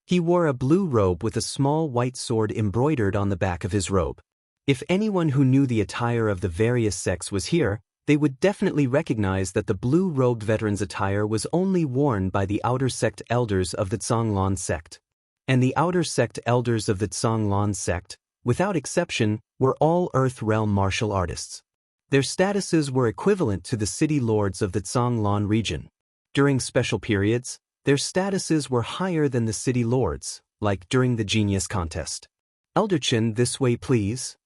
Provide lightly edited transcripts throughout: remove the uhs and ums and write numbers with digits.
He wore a blue robe with a small white sword embroidered on the back of his robe. If anyone who knew the attire of the various sects was here, they would definitely recognize that the blue-robed veteran's attire was only worn by the outer sect elders of the Zhonglan sect. And the outer sect elders of the Zhonglan sect, without exception, were all Earth Realm martial artists. Their statuses were equivalent to the city lords of the Zhonglan region. During special periods, their statuses were higher than the city lords, like during the genius contest. Elder Chen, this way please.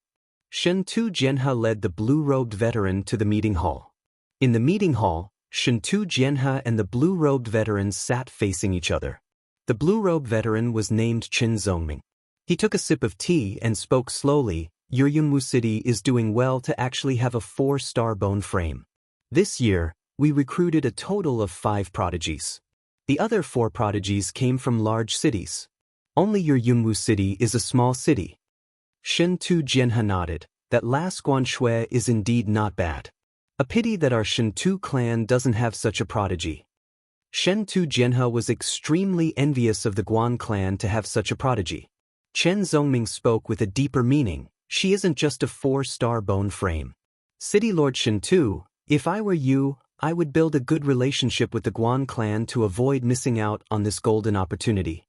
Shentu Jianhe led the blue-robed veteran to the meeting hall. In the meeting hall, Shentu Jianhe and the blue-robed veterans sat facing each other. The blue-robed veteran was named Chen Zongming. He took a sip of tea and spoke slowly. Your Yunwu city is doing well to actually have a 4-star bone frame. This year, we recruited a total of 5 prodigies. The other 4 prodigies came from large cities. Only your Yunwu city is a small city. Shentu Jianhe nodded. That last Guanshui is indeed not bad. A pity that our Shentu clan doesn't have such a prodigy. Shentu Jianhe was extremely envious of the Guan clan to have such a prodigy. Chen Zongming spoke with a deeper meaning. She isn't just a 4-star bone frame. City Lord Shentu, if I were you, I would build a good relationship with the Guan clan to avoid missing out on this golden opportunity.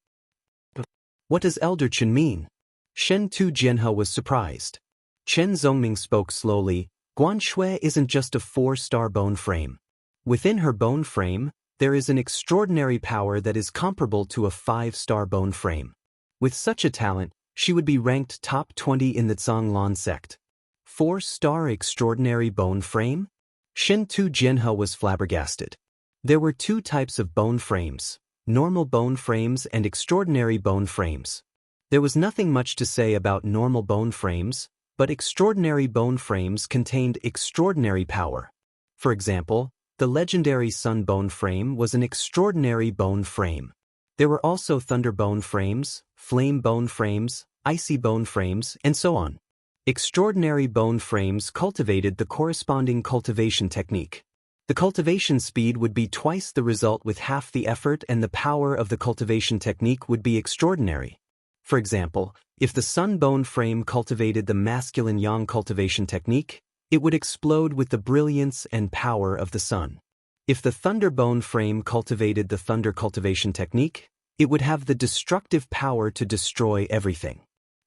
What does Elder Chen mean? Shentu Jianhe was surprised. Chen Zongming spoke slowly. Guanshui isn't just a 4-star bone frame. Within her bone frame, there is an extraordinary power that is comparable to a 5-star bone frame. With such a talent, she would be ranked top 20 in the Zhonglan sect. 4-star extraordinary bone frame? Shentu Jianhe was flabbergasted. There were 2 types of bone frames, normal bone frames and extraordinary bone frames. There was nothing much to say about normal bone frames, but extraordinary bone frames contained extraordinary power. For example, the legendary Sun bone frame was an extraordinary bone frame. There were also thunder bone frames, flame bone frames, icy bone frames, and so on. Extraordinary bone frames cultivated the corresponding cultivation technique. The cultivation speed would be twice the result with half the effort, and the power of the cultivation technique would be extraordinary. For example, if the Sun bone frame cultivated the masculine yang cultivation technique, it would explode with the brilliance and power of the sun. If the thunder bone frame cultivated the thunder cultivation technique, it would have the destructive power to destroy everything.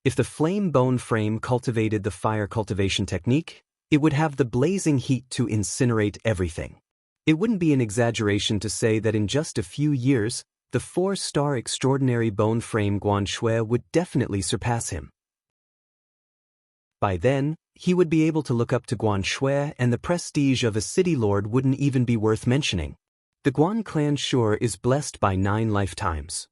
If the flame bone frame cultivated the fire cultivation technique, it would have the blazing heat to incinerate everything. It wouldn't be an exaggeration to say that in just a few years, the 4-star extraordinary bone frame Guanshui would definitely surpass him. By then, he would be able to look up to Guanshui, and the prestige of a city lord wouldn't even be worth mentioning. The Guan clan sure is blessed by 9 lifetimes.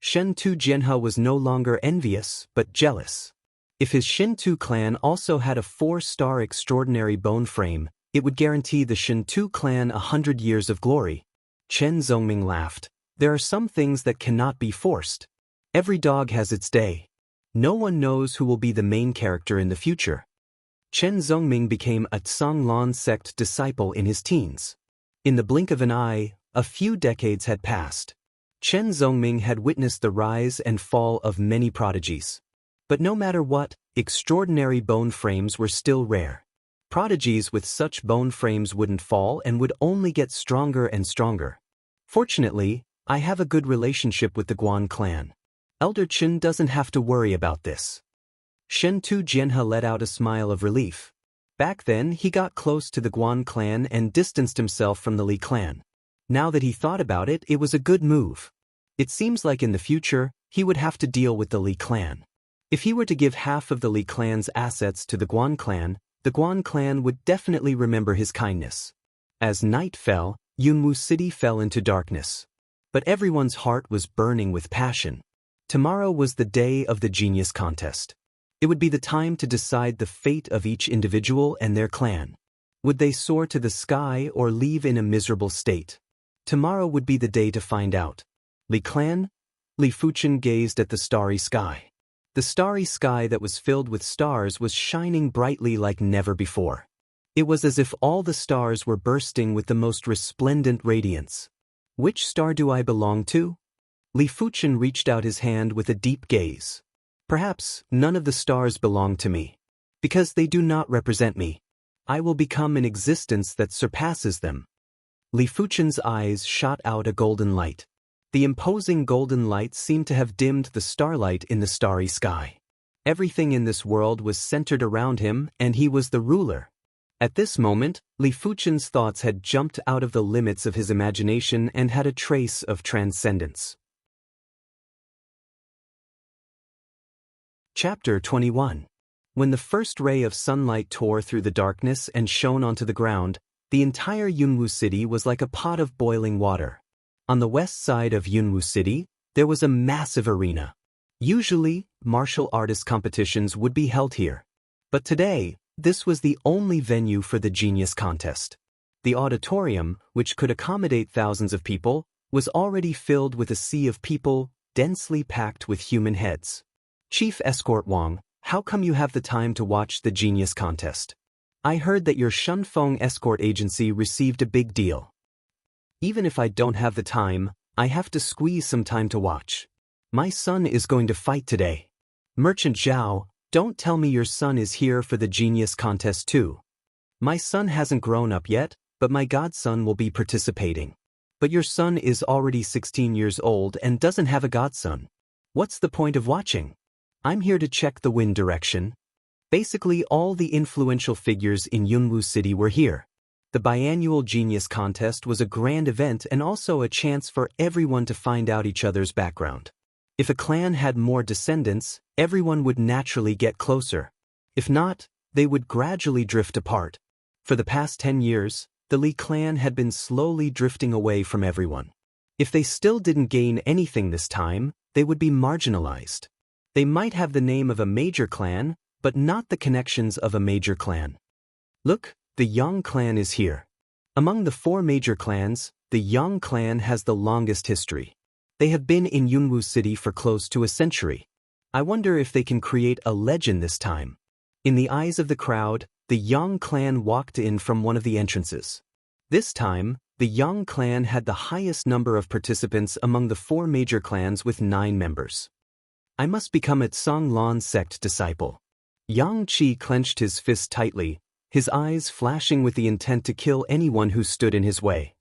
Shentu Jianhe was no longer envious, but jealous. If his Shentu clan also had a 4-star extraordinary bone frame, it would guarantee the Shentu clan 100 years of glory. Chen Zongming laughed. There are some things that cannot be forced. Every dog has its day. No one knows who will be the main character in the future. Chen Zongming became a Zhonglan sect disciple in his teens. In the blink of an eye, a few decades had passed. Chen Zongming had witnessed the rise and fall of many prodigies. But no matter what, extraordinary bone frames were still rare. Prodigies with such bone frames wouldn't fall and would only get stronger and stronger. Fortunately, I have a good relationship with the Guan clan. Elder Chen doesn't have to worry about this. Shentu Jianhe let out a smile of relief. Back then, he got close to the Guan clan and distanced himself from the Li clan. Now that he thought about it, it was a good move. It seems like in the future, he would have to deal with the Li clan. If he were to give half of the Li clan's assets to the Guan clan would definitely remember his kindness. As night fell, Yunwu City fell into darkness. But everyone's heart was burning with passion. Tomorrow was the day of the genius contest. It would be the time to decide the fate of each individual and their clan. Would they soar to the sky or leave in a miserable state? Tomorrow would be the day to find out. Li clan? Li Fuchen gazed at the starry sky. The starry sky that was filled with stars was shining brightly like never before. It was as if all the stars were bursting with the most resplendent radiance. Which star do I belong to? Li Fuchen reached out his hand with a deep gaze. Perhaps none of the stars belong to me. Because they do not represent me. I will become an existence that surpasses them. Li Fuchen's eyes shot out a golden light. The imposing golden light seemed to have dimmed the starlight in the starry sky. Everything in this world was centered around him, and he was the ruler. At this moment, Li Fuchen's thoughts had jumped out of the limits of his imagination and had a trace of transcendence. Chapter 21. When the first ray of sunlight tore through the darkness and shone onto the ground, the entire Yunwu city was like a pot of boiling water. On the west side of Yunwu city, there was a massive arena. Usually, martial artist competitions would be held here. But today, this was the only venue for the genius contest. The auditorium, which could accommodate thousands of people, was already filled with a sea of people, densely packed with human heads. Chief Escort Wang, how come you have the time to watch the genius contest? I heard that your Shunfeng escort agency received a big deal. Even if I don't have the time, I have to squeeze some time to watch. My son is going to fight today. Merchant Zhao, don't tell me your son is here for the genius contest too. My son hasn't grown up yet, but my godson will be participating. But your son is already 16 years old and doesn't have a godson. What's the point of watching? I'm here to check the wind direction. Basically, all the influential figures in Yunwu City were here. The biannual genius contest was a grand event and also a chance for everyone to find out each other's background. If a clan had more descendants, everyone would naturally get closer. If not, they would gradually drift apart. For the past 10 years, the Li clan had been slowly drifting away from everyone. If they still didn't gain anything this time, they would be marginalized. They might have the name of a major clan, but not the connections of a major clan. Look, the Yang clan is here. Among the 4 major clans, the Yang clan has the longest history. They have been in Yunwu City for close to a century. I wonder if they can create a legend this time. In the eyes of the crowd, the Yang clan walked in from one of the entrances. This time, the Yang clan had the highest number of participants among the 4 major clans with 9 members. I must become a Tsanglan sect disciple. Yang Qi clenched his fist tightly, his eyes flashing with the intent to kill anyone who stood in his way.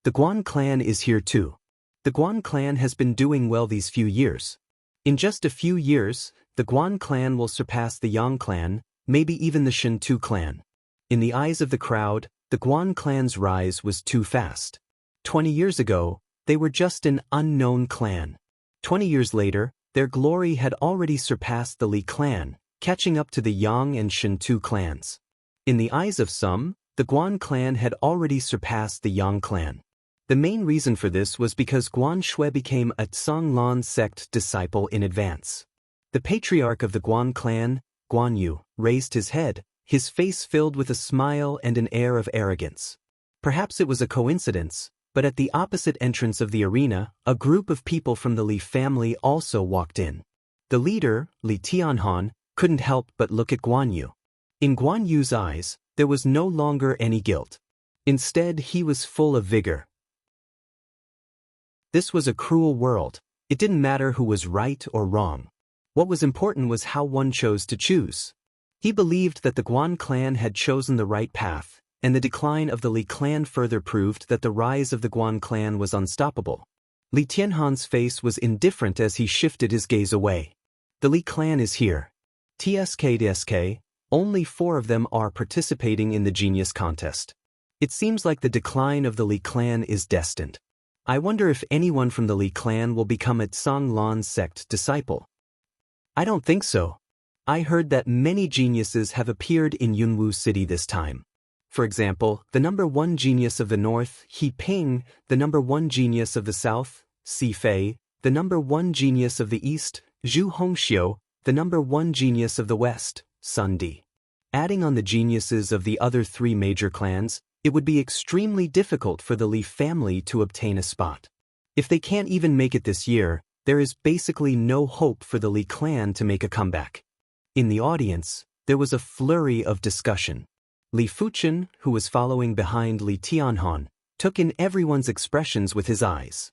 The Guan clan is here too. The Guan clan has been doing well these few years. In just a few years, the Guan clan will surpass the Yang clan, maybe even the Shintu clan. In the eyes of the crowd, the Guan clan's rise was too fast. 20 years ago, they were just an unknown clan. 20 years later, their glory had already surpassed the Li clan, catching up to the Yang and Shintu clans. In the eyes of some, the Guan clan had already surpassed the Yang clan. The main reason for this was because Guan Shui became a Tsanglan sect disciple in advance. The patriarch of the Guan clan, Guan Yu, raised his head, his face filled with a smile and an air of arrogance. Perhaps it was a coincidence, but at the opposite entrance of the arena, a group of people from the Li family also walked in. The leader, Li Tianhan, couldn't help but look at Guan Yu. In Guan Yu's eyes, there was no longer any guilt. Instead, he was full of vigor. This was a cruel world. It didn't matter who was right or wrong. What was important was how one chose to choose. He believed that the Guan clan had chosen the right path, and the decline of the Li clan further proved that the rise of the Guan clan was unstoppable. Li Tianhan's face was indifferent as he shifted his gaze away. The Li clan is here. TSK, only 4 of them are participating in the genius contest. It seems like the decline of the Li clan is destined. I wonder if anyone from the Li clan will become a Tsanglan sect disciple. I don't think so. I heard that many geniuses have appeared in Yunwu City this time. For example, the number 1 genius of the north, He Ping, the number 1 genius of the south, Si Fei, the number 1 genius of the east, Zhu Hongxiu, the number 1 genius of the west, Sun Di. Adding on the geniuses of the other 3 major clans, it would be extremely difficult for the Li family to obtain a spot. If they can't even make it this year, there is basically no hope for the Li clan to make a comeback. In the audience, there was a flurry of discussion. Li Fuchen, who was following behind Li Tianhan, took in everyone's expressions with his eyes.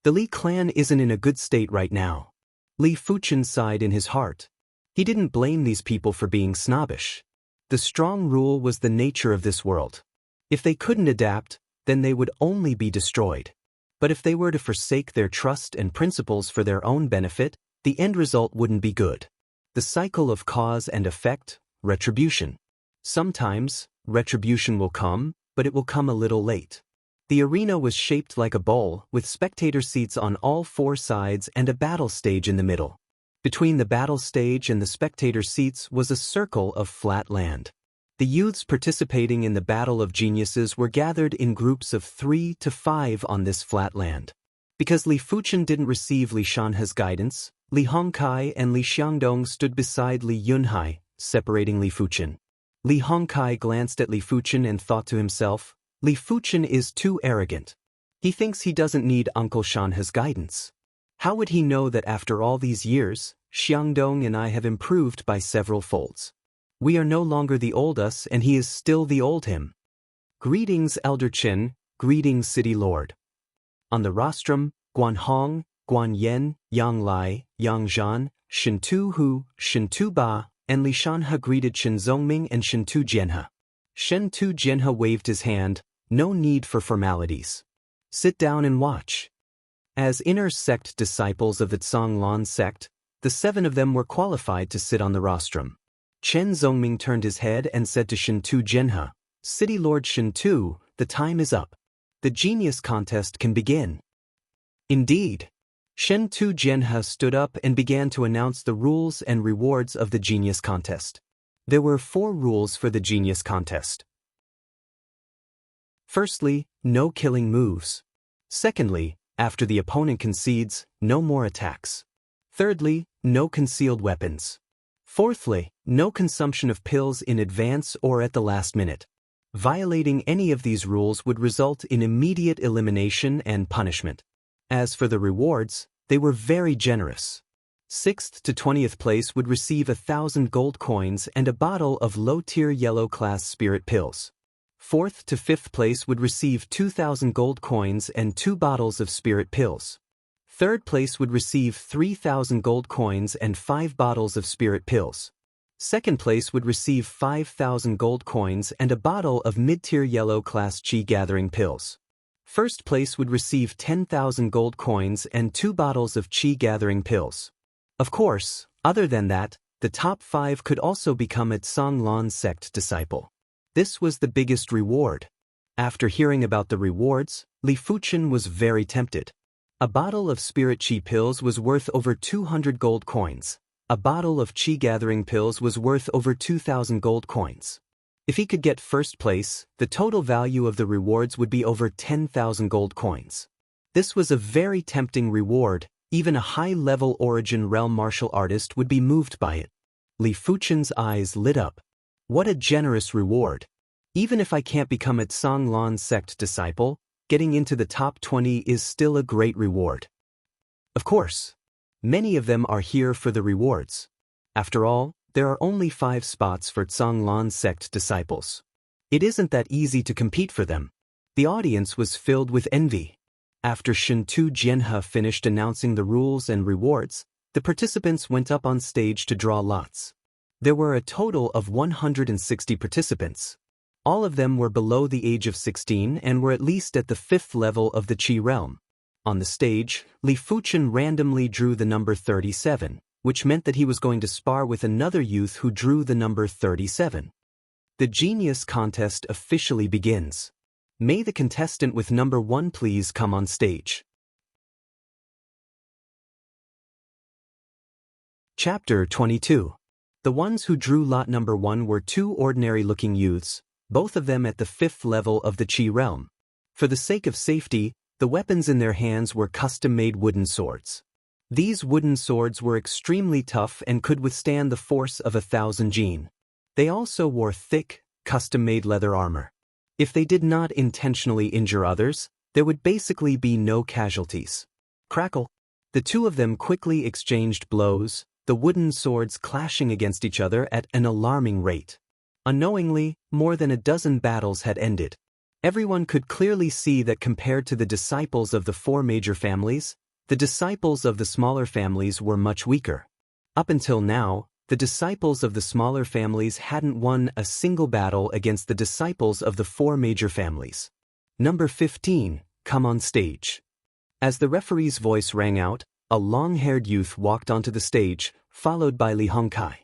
The Li clan isn't in a good state right now. Li Fuchen sighed in his heart. He didn't blame these people for being snobbish. The strong rule was the nature of this world. If they couldn't adapt, then they would only be destroyed. But if they were to forsake their trust and principles for their own benefit, the end result wouldn't be good. The cycle of cause and effect, retribution. Sometimes, retribution will come, but it will come a little late. The arena was shaped like a bowl, with spectator seats on all four sides and a battle stage in the middle. Between the battle stage and the spectator seats was a circle of flat land. The youths participating in the Battle of Geniuses were gathered in groups of 3 to 5 on this flat land. Because Li Fuchen didn't receive Li Shanhe's guidance, Li Hongkai and Li Xiangdong stood beside Li Yunhai, separating Li Fuchen. Li Hongkai glanced at Li Fuchen and thought to himself, Li Fuchen is too arrogant. He thinks he doesn't need Uncle Shanhe's guidance. How would he know that after all these years, Xiangdong and I have improved by several folds? We are no longer the old us and he is still the old him. Greetings, Elder Chen, greetings, City Lord. On the rostrum, Guan Hong, Guan Yen, Yang Lai, Yang Zhan, Shen Tu Hu, Shen Tu Ba, and Li Shanhe greeted Shen Zongming and Shen Tu Jianhe. Shen Tu Jianhe waved his hand, no need for formalities. Sit down and watch. As inner sect disciples of the Zhonglan sect, the 7 of them were qualified to sit on the rostrum. Chen Zongming turned his head and said to Shen Tu Jianhe, City Lord Shen Tu, the time is up. The genius contest can begin. Indeed. Shen Tu Jianhe stood up and began to announce the rules and rewards of the genius contest. There were 4 rules for the genius contest. Firstly, no killing moves. Secondly, after the opponent concedes, no more attacks. Thirdly, no concealed weapons. Fourthly, no consumption of pills in advance or at the last minute. Violating any of these rules would result in immediate elimination and punishment. As for the rewards, they were very generous. 6th to 20th place would receive 1,000 gold coins and a bottle of low-tier yellow-class spirit pills. 4th to 5th place would receive 2,000 gold coins and 2 bottles of spirit pills. 3rd place would receive 3,000 gold coins and 5 bottles of spirit pills. 2nd place would receive 5,000 gold coins and a bottle of mid-tier yellow-class chi gathering pills. 1st place would receive 10,000 gold coins and 2 bottles of chi gathering pills. Of course, other than that, the top 5 could also become a Zhonglan sect disciple. This was the biggest reward. After hearing about the rewards, Li Fuchen was very tempted. A bottle of spirit chi pills was worth over 200 gold coins. A bottle of chi gathering pills was worth over 2,000 gold coins. If he could get first place, the total value of the rewards would be over 10,000 gold coins. This was a very tempting reward. Even a high-level origin realm martial artist would be moved by it. Li Fuchen's eyes lit up. What a generous reward. Even if I can't become a Zhonglan sect disciple, getting into the top 20 is still a great reward. Of course, many of them are here for the rewards. After all, there are only 5 spots for Zhonglan sect disciples. It isn't that easy to compete for them. The audience was filled with envy. After Shen Tu Jianhe finished announcing the rules and rewards, the participants went up on stage to draw lots. There were a total of 160 participants. All of them were below the age of 16 and were at least at the 5th level of the Qi realm. On the stage, Li Fuchen randomly drew the number 37, which meant that he was going to spar with another youth who drew the number 37. The genius contest officially begins. May the contestant with number 1 please come on stage. Chapter 22. The ones who drew lot number 1 were 2 ordinary-looking youths, both of them at the 5th level of the Qi realm. For the sake of safety, the weapons in their hands were custom-made wooden swords. These wooden swords were extremely tough and could withstand the force of 1,000 jin. They also wore thick, custom-made leather armor. If they did not intentionally injure others, there would basically be no casualties. Crackle! The 2 of them quickly exchanged blows, the wooden swords clashing against each other at an alarming rate. Unknowingly, more than a dozen battles had ended. Everyone could clearly see that compared to the disciples of the four major families, the disciples of the smaller families were much weaker. Up until now, the disciples of the smaller families hadn't won a single battle against the disciples of the four major families. Number 15, come on stage. As the referee's voice rang out, a long-haired youth walked onto the stage, followed by Li Hongkai.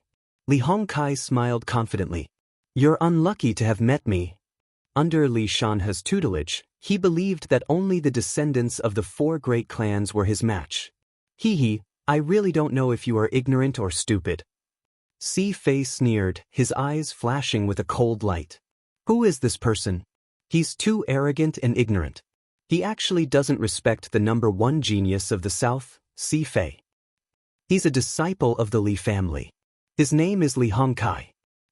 Li Hongkai smiled confidently. You're unlucky to have met me. Under Li Shanhe's tutelage, he believed that only the descendants of the four great clans were his match. Hee, I really don't know if you are ignorant or stupid. Si Fei sneered, his eyes flashing with a cold light. Who is this person? He's too arrogant and ignorant. He actually doesn't respect the number one genius of the South, Si Fei. He's a disciple of the Li family. His name is Li Hongkai.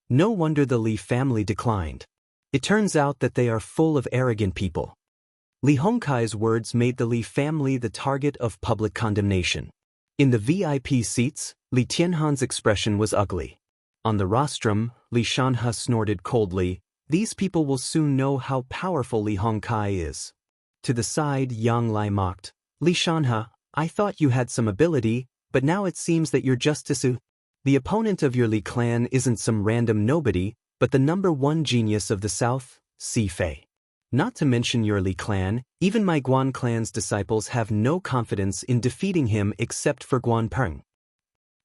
No wonder the Li family declined. It turns out that they are full of arrogant people. Li Hongkai's words made the Li family the target of public condemnation. In the VIP seats, Li Tianhan's expression was ugly. On the rostrum, Li Shanhe snorted coldly, these people will soon know how powerful Li Hongkai is. To the side, Yang Lai mocked, Li Shanhe, I thought you had some ability, but now it seems that you're just the opponent of your Li clan isn't some random nobody, but the number one genius of the South, Si Fei. Not to mention your Li clan, even my Guan clan's disciples have no confidence in defeating him except for Guan Peng.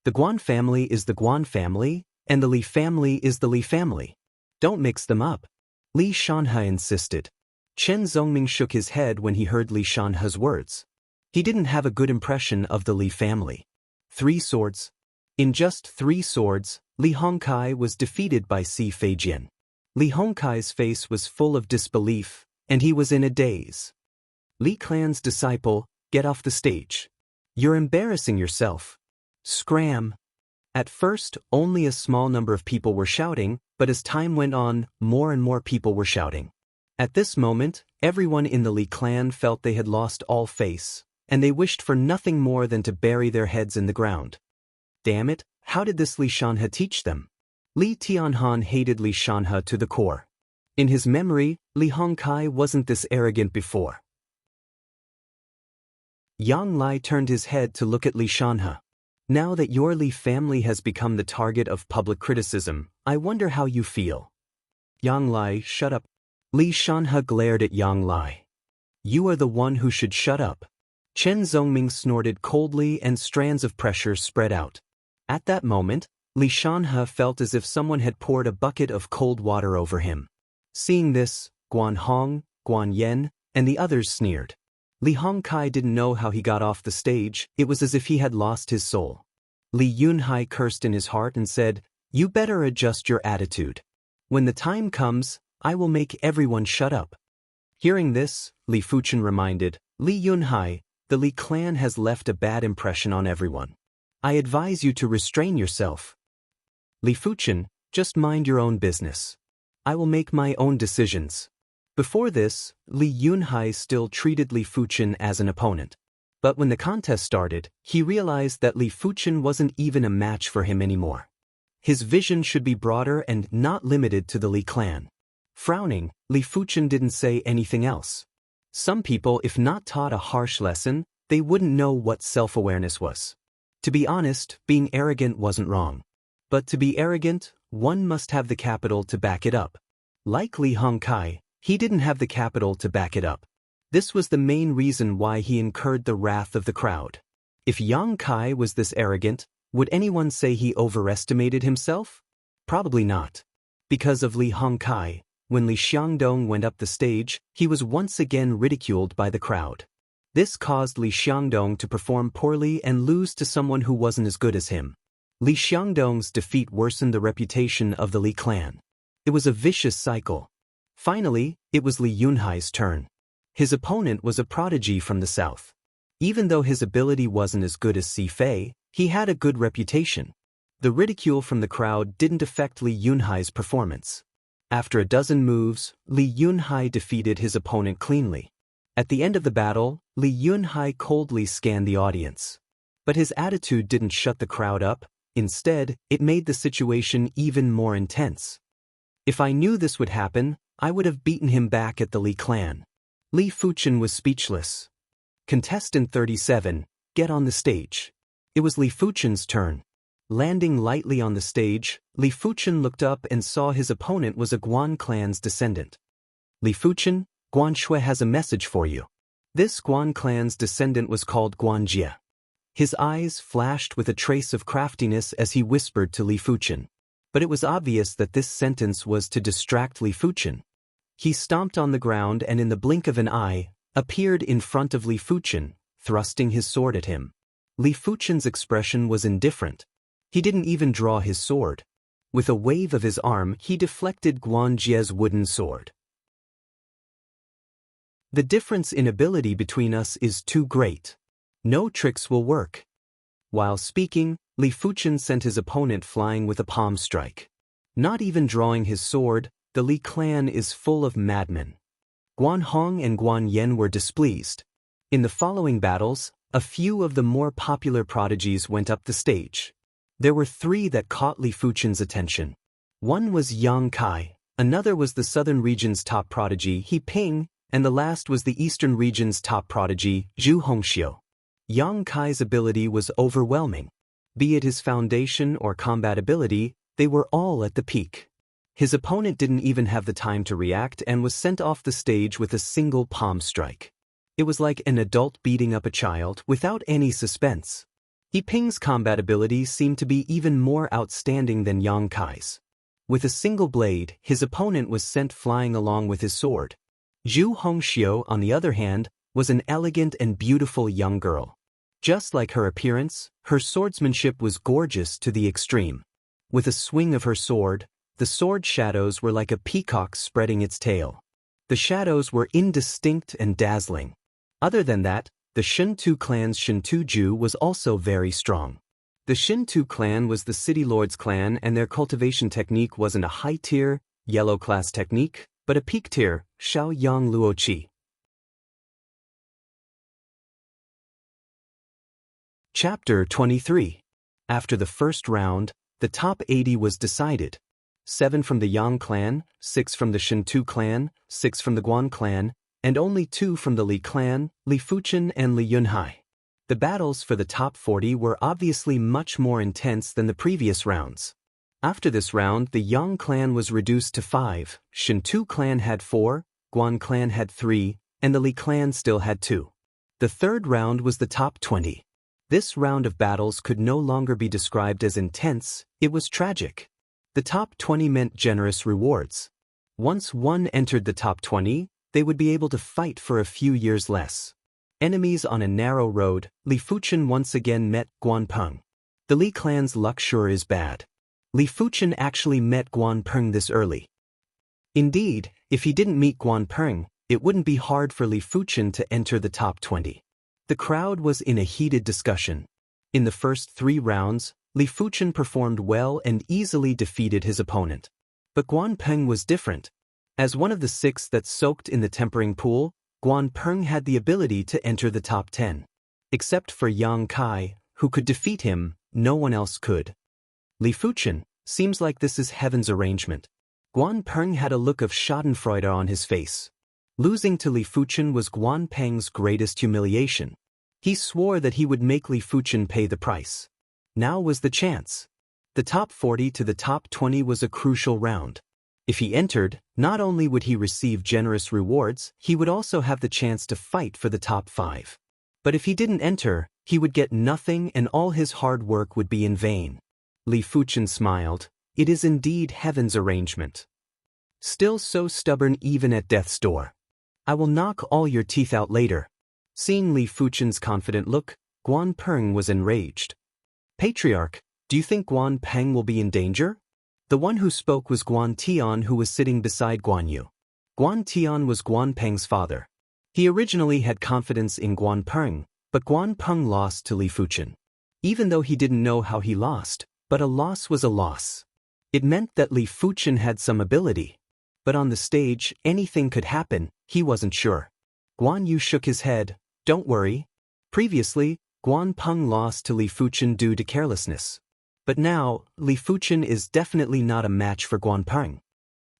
The Guan family is the Guan family, and the Li family is the Li family. Don't mix them up. Li Shanhe insisted. Chen Zongming shook his head when he heard Li Shanhe's words. He didn't have a good impression of the Li family. 3 swords. In just 3 swords, Li Hongkai was defeated by Si Fei Jian. Li Hongkai's face was full of disbelief, and he was in a daze. Li clan's disciple, get off the stage. You're embarrassing yourself. Scram. At first, only a small number of people were shouting, but as time went on, more and more people were shouting. At this moment, everyone in the Li clan felt they had lost all face, and they wished for nothing more than to bury their heads in the ground. Damn it, how did this Li Shanhe teach them? Li Tianhan hated Li Shanhe to the core. In his memory, Li Hongkai wasn't this arrogant before. Yang Lai turned his head to look at Li Shanhe. Now that your Li family has become the target of public criticism, I wonder how you feel. Yang Lai, shut up. Li Shanhe glared at Yang Lai. You are the one who should shut up. Chen Zongming snorted coldly and strands of pressure spread out. At that moment, Li Shanhe felt as if someone had poured a bucket of cold water over him. Seeing this, Guan Hong, Guan Yen, and the others sneered. Li Hongkai didn't know how he got off the stage, it was as if he had lost his soul. Li Yunhai cursed in his heart and said, you better adjust your attitude. When the time comes, I will make everyone shut up. Hearing this, Li Fuchen reminded, Li Yunhai, the Li clan has left a bad impression on everyone. I advise you to restrain yourself. Li Fuchen, just mind your own business. I will make my own decisions. Before this, Li Yunhai still treated Li Fuchen as an opponent. But when the contest started, he realized that Li Fuchen wasn't even a match for him anymore. His vision should be broader and not limited to the Li clan. Frowning, Li Fuchen didn't say anything else. Some people, if not taught a harsh lesson, they wouldn't know what self-awareness was. To be honest, being arrogant wasn't wrong. But to be arrogant, one must have the capital to back it up. Like Li Hongkai, he didn't have the capital to back it up. This was the main reason why he incurred the wrath of the crowd. If Yang Kai was this arrogant, would anyone say he overestimated himself? Probably not. Because of Li Hongkai, when Li Xiangdong went up the stage, he was once again ridiculed by the crowd. This caused Li Xiangdong to perform poorly and lose to someone who wasn't as good as him. Li Xiangdong's defeat worsened the reputation of the Li clan. It was a vicious cycle. Finally, it was Li Yunhai's turn. His opponent was a prodigy from the south. Even though his ability wasn't as good as Si Fei, he had a good reputation. The ridicule from the crowd didn't affect Li Yunhai's performance. After a dozen moves, Li Yunhai defeated his opponent cleanly. At the end of the battle, Li Yunhai coldly scanned the audience. But his attitude didn't shut the crowd up. Instead, it made the situation even more intense. If I knew this would happen, I would have beaten him back at the Li clan. Li Fuchen was speechless. Contestant 37, get on the stage. It was Li Fuchen's turn. Landing lightly on the stage, Li Fuchen looked up and saw his opponent was a Guan clan's descendant. Li Fuchen, Guan Shui has a message for you. This Guan clan's descendant was called Guan Jie. His eyes flashed with a trace of craftiness as he whispered to Li Fuchen. But it was obvious that this sentence was to distract Li Fuchen. He stomped on the ground and in the blink of an eye, appeared in front of Li Fuchen, thrusting his sword at him. Li Fuchen's expression was indifferent. He didn't even draw his sword. With a wave of his arm, he deflected Guan Jie's wooden sword. The difference in ability between us is too great. No tricks will work. While speaking, Li Fuchen sent his opponent flying with a palm strike. Not even drawing his sword, the Li clan is full of madmen. Guan Hong and Guan Yen were displeased. In the following battles, a few of the more popular prodigies went up the stage. There were three that caught Li Fuchen's attention. One was Yang Kai, another was the southern region's top prodigy He Ping, and the last was the eastern region's top prodigy Zhu Hongxiu. Yang Kai's ability was overwhelming. Be it his foundation or combat ability, they were all at the peak. His opponent didn't even have the time to react and was sent off the stage with a single palm strike. It was like an adult beating up a child without any suspense. He Ping's combat ability seemed to be even more outstanding than Yang Kai's. With a single blade, his opponent was sent flying along with his sword. Zhu Hongxiu, on the other hand, was an elegant and beautiful young girl. Just like her appearance, her swordsmanship was gorgeous to the extreme. With a swing of her sword, the sword shadows were like a peacock spreading its tail. The shadows were indistinct and dazzling. Other than that, the Shintu clan's Shintu Ju was also very strong. The Shintu clan was the city lord's clan and their cultivation technique wasn't a high-tier, yellow-class technique, but a peak-tier, Xiao Yang Luo Qi. Chapter 23. After the first round, the top 80 was decided. 7 from the Yang clan, 6 from the Shintu clan, 6 from the Guan clan, and only 2 from the Li clan, Li Fuchen and Li Yunhai. The battles for the top 40 were obviously much more intense than the previous rounds. After this round, the Yang clan was reduced to 5, Shintu clan had 4, Guan clan had 3, and the Li clan still had 2. The third round was the top 20. This round of battles could no longer be described as intense, it was tragic. The top 20 meant generous rewards. Once one entered the top 20, they would be able to fight for a few years less. Enemies on a narrow road, Li Fuchen once again met Guan Peng. The Li clan's luck sure is bad. Li Fuchen actually met Guan Peng this early. Indeed, if he didn't meet Guan Peng, it wouldn't be hard for Li Fuchen to enter the top 20. The crowd was in a heated discussion. In the first 3 rounds, Li Fuchen performed well and easily defeated his opponent. But Guan Peng was different. As one of the 6 that soaked in the tempering pool, Guan Peng had the ability to enter the top 10. Except for Yang Kai, who could defeat him, no one else could. Li Fuchen, seems like this is heaven's arrangement. Guan Peng had a look of schadenfreude on his face. Losing to Li Fuchen was Guan Peng's greatest humiliation. He swore that he would make Li Fuchen pay the price. Now was the chance. The top 40 to the top 20 was a crucial round. If he entered, not only would he receive generous rewards, he would also have the chance to fight for the top 5. But if he didn't enter, he would get nothing and all his hard work would be in vain. Li Fuchen smiled. It is indeed heaven's arrangement. Still so stubborn even at death's door. I will knock all your teeth out later. Seeing Li Fuchen's confident look, Guan Peng was enraged. Patriarch, do you think Guan Peng will be in danger? The one who spoke was Guan Tian, who was sitting beside Guan Yu. Guan Tian was Guan Peng's father. He originally had confidence in Guan Peng, but Guan Peng lost to Li Fuchen. Even though he didn't know how he lost, but a loss was a loss. It meant that Li Fuchen had some ability. But on the stage, anything could happen, he wasn't sure. Guan Yu shook his head. Don't worry. Previously, Guan Peng lost to Li Fuchen due to carelessness. But now, Li Fuchen is definitely not a match for Guan Peng.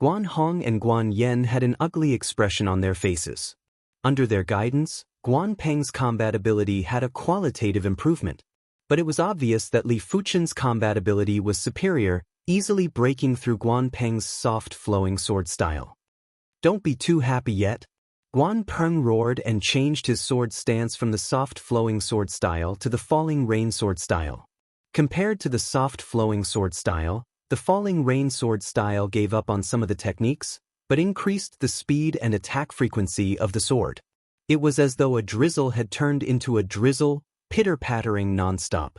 Guan Hong and Guan Yen had an ugly expression on their faces. Under their guidance, Guan Peng's combat ability had a qualitative improvement. But it was obvious that Li Fuchen's combat ability was superior, easily breaking through Guan Peng's soft flowing sword style. "Don't be too happy yet." Guan Peng roared and changed his sword stance from the soft flowing sword style to the falling rain sword style. Compared to the soft flowing sword style, the falling rain sword style gave up on some of the techniques, but increased the speed and attack frequency of the sword. It was as though a drizzle had turned into a drizzle, pitter-pattering non-stop.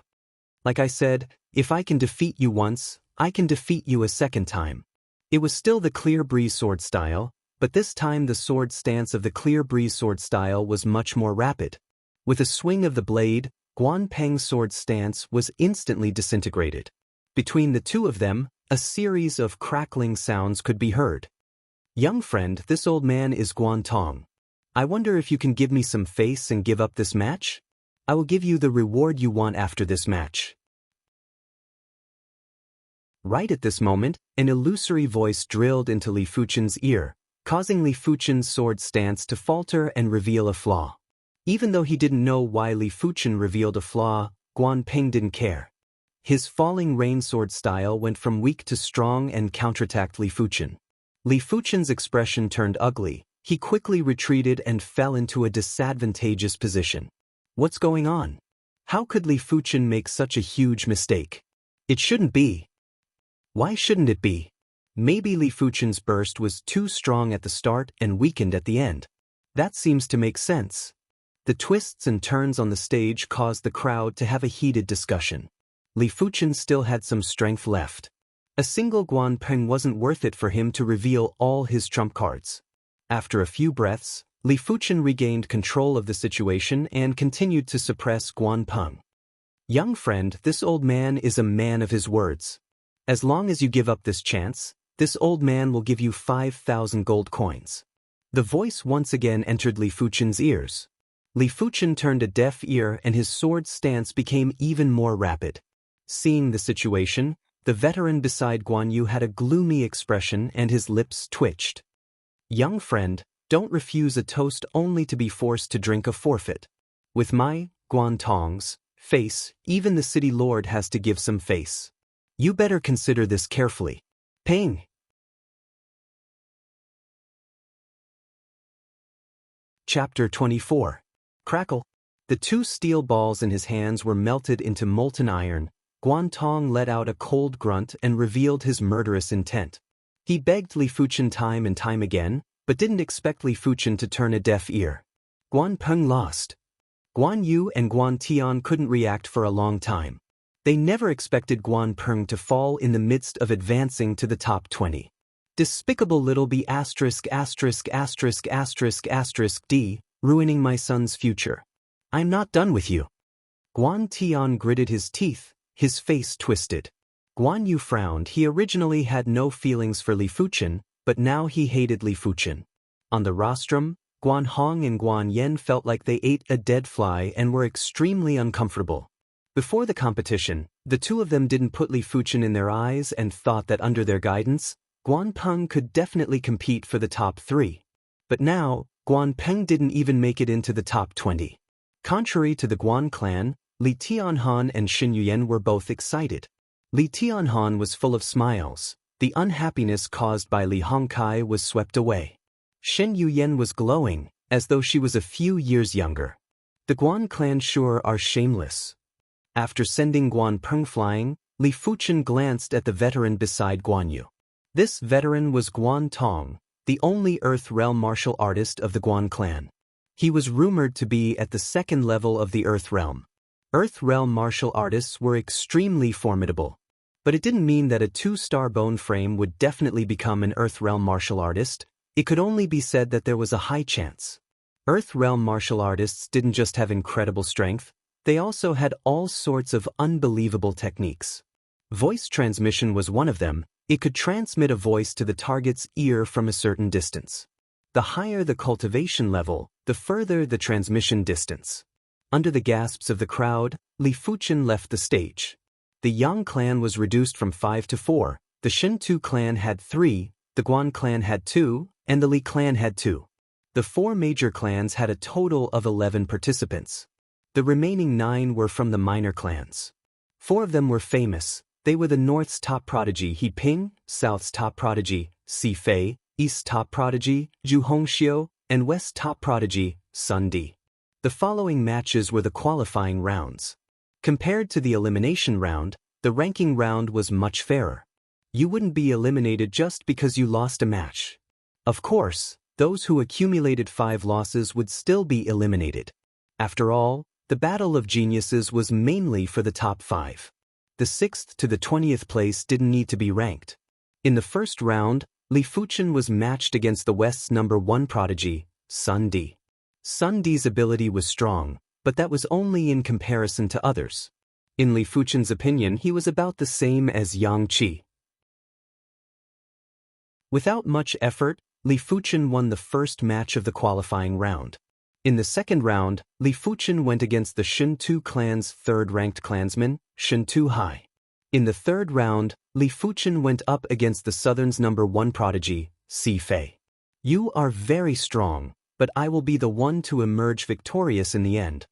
"Like I said, if I can defeat you once, I can defeat you a second time." It was still the Clear Breeze sword style, but this time the sword stance of the Clear Breeze sword style was much more rapid. With a swing of the blade, Guan Peng's sword stance was instantly disintegrated. Between the two of them, a series of crackling sounds could be heard. "Young friend, this old man is Guan Tong. I wonder if you can give me some face and give up this match? I will give you the reward you want after this match." Right at this moment, an illusory voice drilled into Li Fuchen's ear, causing Li Fuchen's sword stance to falter and reveal a flaw. Even though he didn't know why Li Fuchen revealed a flaw, Guan Peng didn't care. His falling rain sword style went from weak to strong and counterattacked Li Fuchen. Li Fuchen's expression turned ugly. He quickly retreated and fell into a disadvantageous position. What's going on? How could Li Fuchen make such a huge mistake? It shouldn't be. Why shouldn't it be? Maybe Li Fuchen's burst was too strong at the start and weakened at the end. That seems to make sense. The twists and turns on the stage caused the crowd to have a heated discussion. Li Fuchen still had some strength left. A single Guan Peng wasn't worth it for him to reveal all his trump cards. After a few breaths, Li Fuchen regained control of the situation and continued to suppress Guan Peng. "Young friend, this old man is a man of his words. As long as you give up this chance, this old man will give you 5,000 gold coins." The voice once again entered Li Fuchen's ears. Li Fuchen turned a deaf ear and his sword stance became even more rapid. Seeing the situation, the veteran beside Guan Yu had a gloomy expression and his lips twitched. Young friend, don't refuse a toast only to be forced to drink a forfeit. With my, Guan Tong's, face, even the city lord has to give some face. You better consider this carefully. Ping! Chapter 24. Crackle. The two steel balls in his hands were melted into molten iron. Guan Tong let out a cold grunt and revealed his murderous intent. He begged Li Fuchen time and time again, but didn't expect Li Fuchen to turn a deaf ear. Guan Peng lost. Guan Yu and Guan Tian couldn't react for a long time. They never expected Guan Peng to fall in the midst of advancing to the top 20. Despicable little b*****************, d, ruining my son's future. I'm not done with you. Guan Tian gritted his teeth, his face twisted. Guan Yu frowned. He originally had no feelings for Li Fuchen, but now he hated Li Fuchen. On the rostrum, Guan Hong and Guan Yen felt like they ate a dead fly and were extremely uncomfortable. Before the competition, the two of them didn't put Li Fuchen in their eyes and thought that under their guidance, Guan Peng could definitely compete for the top 3. But now, Guan Peng didn't even make it into the top 20. Contrary to the Guan clan, Li Tianhan and Xin Yuyan were both excited. Li Tianhan was full of smiles. The unhappiness caused by Li Hongkai was swept away. Xin Yuyan was glowing, as though she was a few years younger. The Guan clan sure are shameless. After sending Guan Peng flying, Li Fuchen glanced at the veteran beside Guan Yu. This veteran was Guan Tong, the only Earth Realm martial artist of the Guan clan. He was rumored to be at the second level of the Earth Realm. Earth Realm martial artists were extremely formidable. But it didn't mean that a 2-star bone frame would definitely become an Earth Realm martial artist. It could only be said that there was a high chance. Earth Realm martial artists didn't just have incredible strength, they also had all sorts of unbelievable techniques. Voice transmission was one of them. It could transmit a voice to the target's ear from a certain distance. The higher the cultivation level, the further the transmission distance. Under the gasps of the crowd, Li Fuchen left the stage. The Yang clan was reduced from 5 to 4, the Shintu clan had 3, the Guan clan had 2, and the Li clan had 2. The 4 major clans had a total of 11 participants. The remaining 9 were from the minor clans. 4 of them were famous. They were the North's top prodigy He Ping, South's top prodigy Si Fei, East's top prodigy Zhu Hongxiu, and West's top prodigy Sun Di. The following matches were the qualifying rounds. Compared to the elimination round, the ranking round was much fairer. You wouldn't be eliminated just because you lost a match. Of course, those who accumulated 5 losses would still be eliminated. After all, the Battle of Geniuses was mainly for the top 5. The 6th to the 20th place didn't need to be ranked. In the first round, Li Fuchen was matched against the West's number 1 prodigy, Sun Di. Sun Di's ability was strong, but that was only in comparison to others. In Li Fuchen's opinion, he was about the same as Yang Qi. Without much effort, Li Fuchen won the first match of the qualifying round. In the second round, Li Fuchen went against the Shintu clan's 3rd-ranked clansman, Shintu Hai. In the third round, Li Fuchen went up against the Southern's number 1 prodigy, Si Fei. You are very strong, but I will be the one to emerge victorious in the end.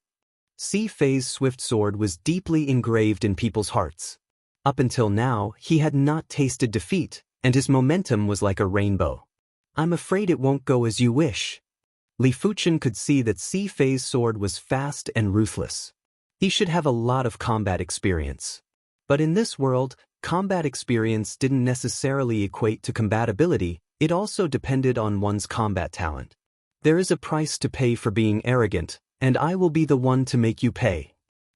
Si Fei's swift sword was deeply engraved in people's hearts. Up until now, he had not tasted defeat, and his momentum was like a rainbow. I'm afraid it won't go as you wish. Li Fuchen could see that Si Fei's sword was fast and ruthless. He should have a lot of combat experience. But in this world, combat experience didn't necessarily equate to combatability, it also depended on one's combat talent. There is a price to pay for being arrogant, and I will be the one to make you pay.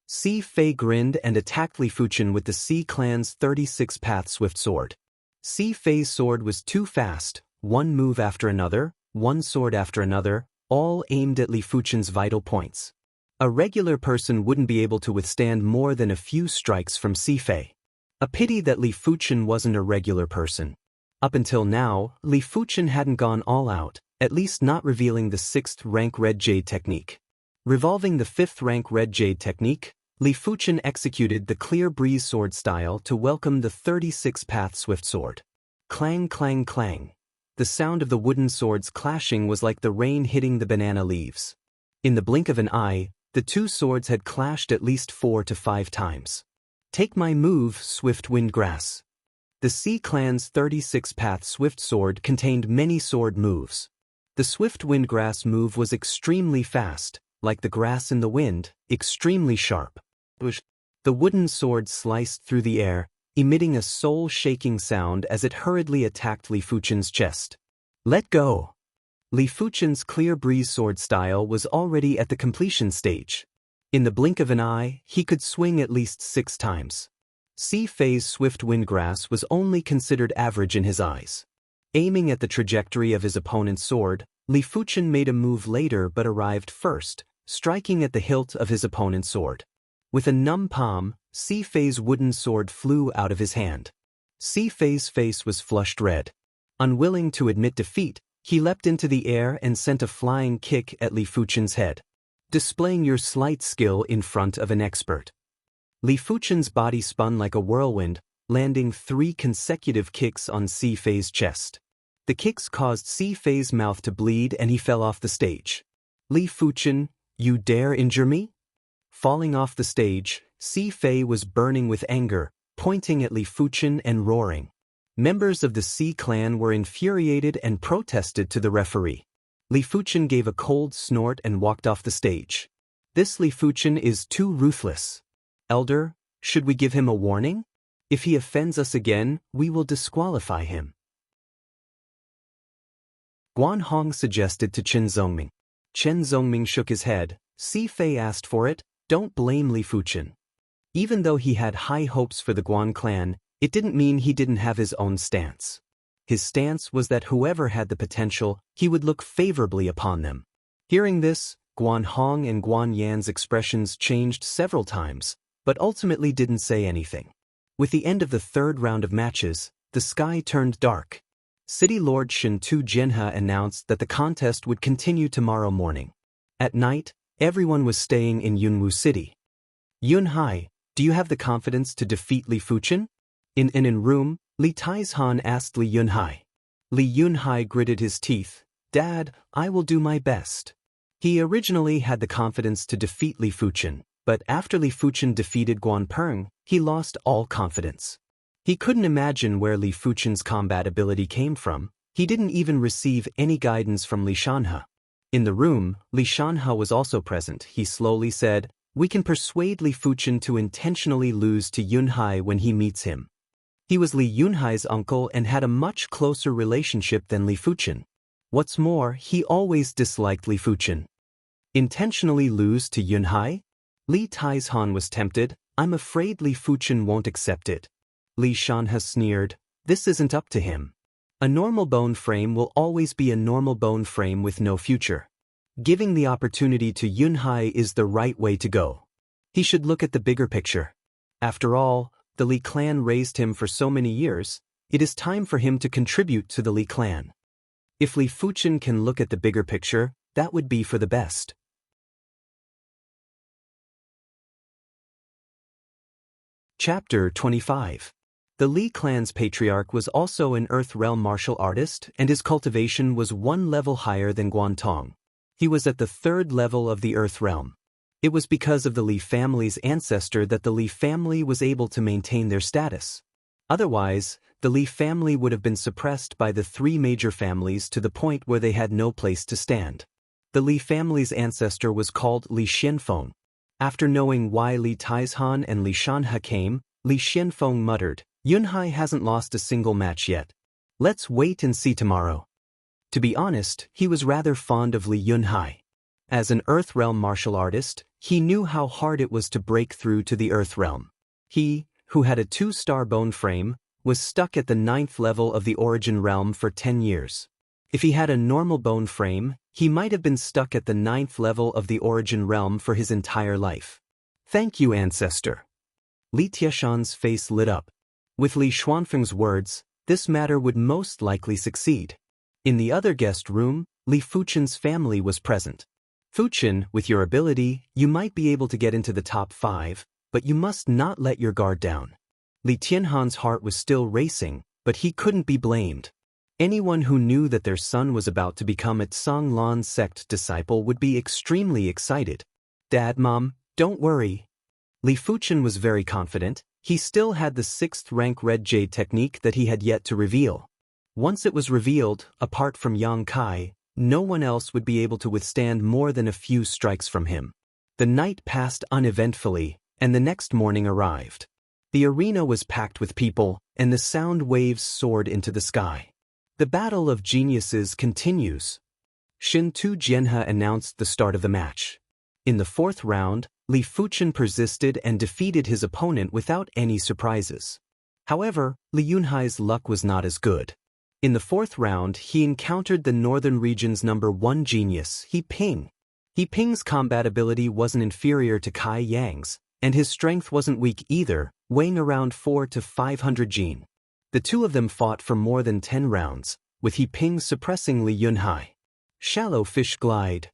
Si Fei grinned and attacked Li Fuchen with the Si clan's 36-path swift sword. Si Fei's sword was too fast, one move after another, one sword after another, all aimed at Li Fuchen's vital points. A regular person wouldn't be able to withstand more than a few strikes from Si Fei. A pity that Li Fuchen wasn't a regular person. Up until now, Li Fuchen hadn't gone all out, at least not revealing the 6th rank Red Jade technique. Revolving the 5th rank Red Jade technique, Li Fuchen executed the Clear Breeze sword style to welcome the 36 Path Swift Sword. Clang clang clang. The sound of the wooden swords clashing was like the rain hitting the banana leaves. In the blink of an eye, the two swords had clashed at least 4 to 5 times. Take my move, Swift Windgrass. The Sea Clan's 36 Path Swift Sword contained many sword moves. The Swift Windgrass move was extremely fast, like the grass in the wind, extremely sharp. The wooden sword sliced through the air, emitting a soul-shaking sound as it hurriedly attacked Li Fuchen's chest. Let go! Li Fuchen's Clear Breeze sword style was already at the completion stage. In the blink of an eye, he could swing at least 6 times. Si Fei's Swift Windgrass was only considered average in his eyes. Aiming at the trajectory of his opponent's sword, Li Fuchen made a move later but arrived first, striking at the hilt of his opponent's sword. With a numb palm, Si Fei's wooden sword flew out of his hand. Si Fei's face was flushed red. Unwilling to admit defeat, he leapt into the air and sent a flying kick at Li Fuchen's head, displaying your slight skill in front of an expert. Li Fuchen's body spun like a whirlwind, landing 3 consecutive kicks on Si Fei's chest. The kicks caused Si Fei's mouth to bleed and he fell off the stage. Li Fuchen, you dare injure me? Falling off the stage, Si Fei was burning with anger, pointing at Li Fuchen and roaring. Members of the Sea clan were infuriated and protested to the referee. Li Fuchen gave a cold snort and walked off the stage. This Li Fuchen is too ruthless. Elder, should we give him a warning? If he offends us again, we will disqualify him. Guan Hong suggested to Chen Zongming. Chen Zongming shook his head. Si Fei asked for it. Don't blame Li Fuchen. Even though he had high hopes for the Guan clan, it didn't mean he didn't have his own stance. His stance was that whoever had the potential, he would look favorably upon them. Hearing this, Guan Hong and Guan Yan's expressions changed several times, but ultimately didn't say anything. With the end of the 3rd round of matches, the sky turned dark. City Lord Shen Tu Jianhe announced that the contest would continue tomorrow morning. At night, everyone was staying in Yunwu City. Yunhai, do you have the confidence to defeat Li Fuchen? In an room, Li Taizhan asked Li Yunhai. Li Yunhai gritted his teeth. Dad, I will do my best. He originally had the confidence to defeat Li Fuchen, but after Li Fuchen defeated Guan Peng, he lost all confidence. He couldn't imagine where Li Fuchen's combat ability came from. He didn't even receive any guidance from Li Shanhe. In the room, Li Shanhe was also present. He slowly said, we can persuade Li Fuchen to intentionally lose to Yunhai when he meets him. He was Li Yunhai's uncle and had a much closer relationship than Li Fuchen. What's more, he always disliked Li Fuchen. Intentionally lose to Yunhai? Li Taizhan was tempted. I'm afraid Li Fuchen won't accept it. Li Shanhe sneered. This isn't up to him. A normal bone frame will always be a normal bone frame with no future. Giving the opportunity to Yunhai is the right way to go. He should look at the bigger picture. After all, the Li clan raised him for so many years. It is time for him to contribute to the Li clan. If Li Fuchen can look at the bigger picture, that would be for the best. Chapter 25. The Li clan's patriarch was also an Earth Realm martial artist, and his cultivation was 1 level higher than Guantong. He was at the 3rd level of the Earth Realm. It was because of the Li family's ancestor that the Li family was able to maintain their status. Otherwise, the Li family would have been suppressed by the 3 major families to the point where they had no place to stand. The Li family's ancestor was called Li Xianfeng. After knowing why Li Taizhan and Li Shanhe came, Li Xianfeng muttered, Yunhai hasn't lost a single match yet. Let's wait and see tomorrow. To be honest, he was rather fond of Li Yunhai. As an Earth Realm martial artist, he knew how hard it was to break through to the Earth Realm. He, who had a 2-star bone frame, was stuck at the 9th level of the Origin Realm for 10 years. If he had a normal bone frame, he might have been stuck at the 9th level of the Origin Realm for his entire life. Thank you, ancestor. Li Tieshan's face lit up. With Li Xuanfeng's words, this matter would most likely succeed. In the other guest room, Li Fuchen's family was present. Fuchen, with your ability, you might be able to get into the top 5, but you must not let your guard down. Li Tianhan's heart was still racing, but he couldn't be blamed. Anyone who knew that their son was about to become a Tsang Lan sect disciple would be extremely excited. Dad, Mom, don't worry. Li Fuchen was very confident. He still had the 6th rank Red Jade technique that he had yet to reveal. Once it was revealed, apart from Yang Kai, no one else would be able to withstand more than a few strikes from him. The night passed uneventfully, and the next morning arrived. The arena was packed with people, and the sound waves soared into the sky. The battle of geniuses continues. Shin Tu Jianhe announced the start of the match. In the 4th round, Li Fuchen persisted and defeated his opponent without any surprises. However, Li Yunhai's luck was not as good. In the 4th round, he encountered the Northern region's #1 genius, He Ping. He Ping's combat ability wasn't inferior to Kai Yang's, and his strength wasn't weak either, weighing around 400 to 500 jin. The two of them fought for more than 10 rounds, with He Ping suppressing Li Yunhai. Shallow Fish Glide.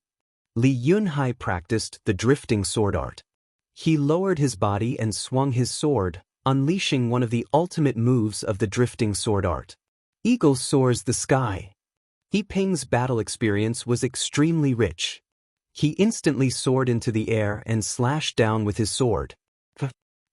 Li Yunhai practiced the drifting sword art. He lowered his body and swung his sword, unleashing one of the ultimate moves of the drifting sword art. Eagle soars the sky. He Ping's battle experience was extremely rich. He instantly soared into the air and slashed down with his sword.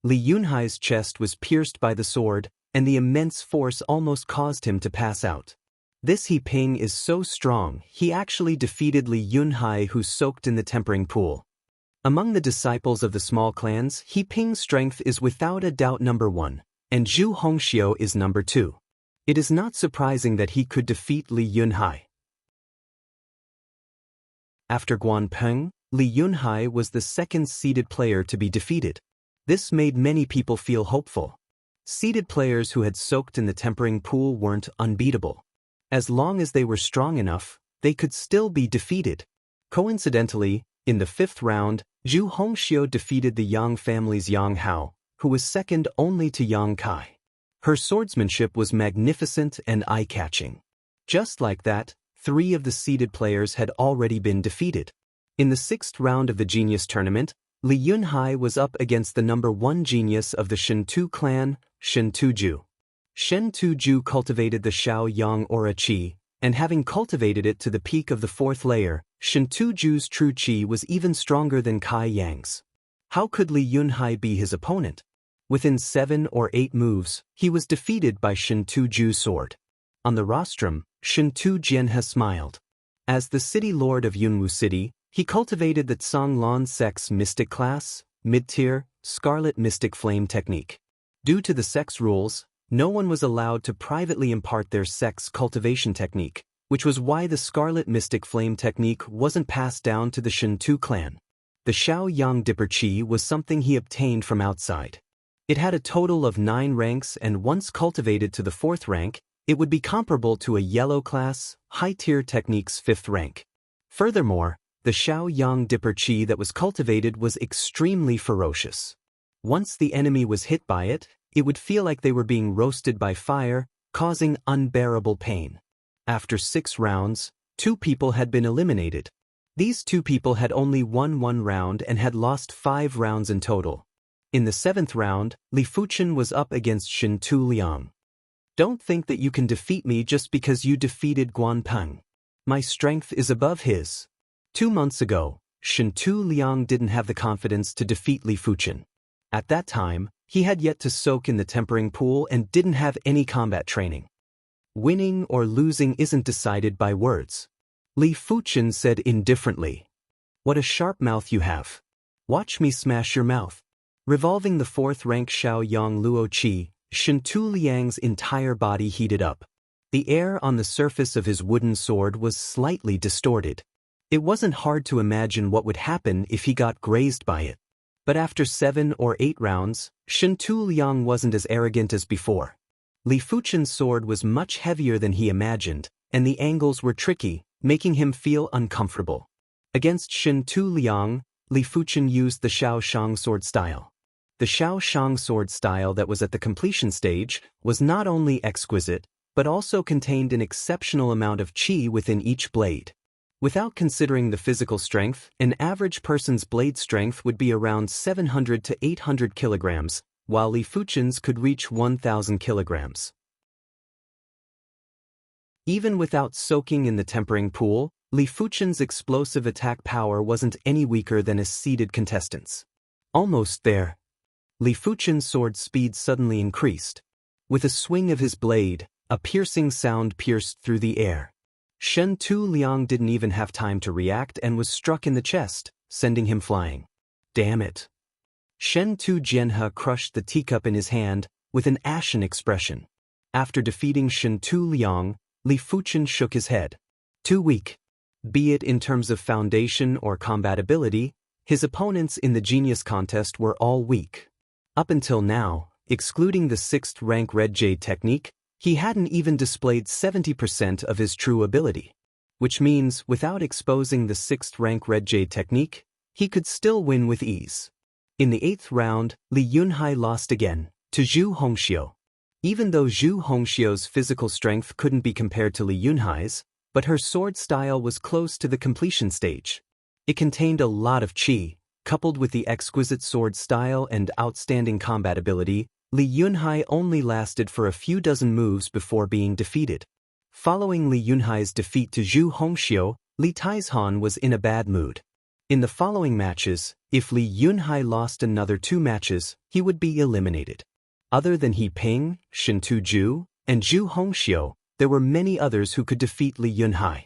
Li Yunhai's chest was pierced by the sword, and the immense force almost caused him to pass out. This He Ping is so strong, he actually defeated Li Yunhai, who soaked in the tempering pool. Among the disciples of the small clans, He Ping's strength is without a doubt #1, and Zhu Hongxiu is #2. It is not surprising that he could defeat Li Yunhai. After Guan Peng, Li Yunhai was the 2nd seeded player to be defeated. This made many people feel hopeful. Seeded players who had soaked in the tempering pool weren't unbeatable. As long as they were strong enough, they could still be defeated. Coincidentally, in the 5th round, Zhu Hongxiu defeated the Yang family's Yang Hao, who was second only to Yang Kai. Her swordsmanship was magnificent and eye-catching. Just like that, 3 of the seeded players had already been defeated. In the 6th round of the Genius Tournament, Li Yunhai was up against the #1 genius of the Shen Tu clan, Shen Tuju. Shen Tuju cultivated the Xiao Yang Aura Qi, and having cultivated it to the peak of the 4th layer, Shen Tuju's true Qi was even stronger than Kai Yang's. How could Li Yunhai be his opponent? Within 7 or 8 moves, he was defeated by Shen Tuju's sword. On the rostrum, Shin Tu Jianhe smiled. As the city lord of Yunwu City, he cultivated the Tsang Lan sect's mystic class, mid-tier, Scarlet Mystic Flame technique. Due to the sect's rules, no one was allowed to privately impart their sect's cultivation technique, which was why the Scarlet Mystic Flame technique wasn't passed down to the Shin Tu clan. The Xiao Yang Dipper Qi was something he obtained from outside. It had a total of 9 ranks, and once cultivated to the 4th rank, it would be comparable to a yellow class, high-tier technique's 5th rank. Furthermore, the Xiao Yang Dipper Qi that was cultivated was extremely ferocious. Once the enemy was hit by it, it would feel like they were being roasted by fire, causing unbearable pain. After 6 rounds, 2 people had been eliminated. These 2 people had only won 1 round and had lost 5 rounds in total. In the 7th round, Li Fuchen was up against Shin Tu Liang. Don't think that you can defeat me just because you defeated Guan Peng. My strength is above his. 2 months ago, Shin Tu Liang didn't have the confidence to defeat Li Fuchen. At that time, he had yet to soak in the tempering pool and didn't have any combat training. Winning or losing isn't decided by words. Li Fuchen said indifferently. What a sharp mouth you have. Watch me smash your mouth. Revolving the 4th rank Xiao Yang Luo Qi, Shin Tu Liang's entire body heated up. The air on the surface of his wooden sword was slightly distorted. It wasn't hard to imagine what would happen if he got grazed by it. But after 7 or 8 rounds, Shin Tu Liang wasn't as arrogant as before. Li Fuchen's sword was much heavier than he imagined, and the angles were tricky, making him feel uncomfortable. Against Shin Tu Liang, Li Fuchen used the Xiao Shang sword style. The Xiao Shang sword style that was at the completion stage was not only exquisite, but also contained an exceptional amount of qi within each blade. Without considering the physical strength, an average person's blade strength would be around 700 to 800 kilograms, while Li Fuchen's could reach 1,000 kilograms. Even without soaking in the tempering pool, Li Fuchen's explosive attack power wasn't any weaker than his seeded contestants. Almost there. Li Fuchen's sword speed suddenly increased. With a swing of his blade, a piercing sound pierced through the air. Shen Tu Liang didn't even have time to react and was struck in the chest, sending him flying. Damn it. Shen Tu Jianhe crushed the teacup in his hand, with an ashen expression. After defeating Shen Tu Liang, Li Fuchen shook his head. Too weak. Be it in terms of foundation or combatability, his opponents in the genius contest were all weak. Up until now, excluding the 6th rank Red Jade technique, he hadn't even displayed 70% of his true ability. Which means, without exposing the 6th rank Red Jade technique, he could still win with ease. In the 8th round, Li Yunhai lost again, to Zhu Hongxiu. Even though Zhu Hongxiu's physical strength couldn't be compared to Li Yunhai's, but her sword style was close to the completion stage. It contained a lot of qi, coupled with the exquisite sword style and outstanding combatability. Li Yunhai only lasted for a few dozen moves before being defeated. Following Li Yunhai's defeat to Zhu Hongxiu, Li Taizhan was in a bad mood. In the following matches, if Li Yunhai lost another 2 matches, he would be eliminated. Other than He Ping, Shen Tu Ju, and Zhu Hongxiu, there were many others who could defeat Li Yunhai.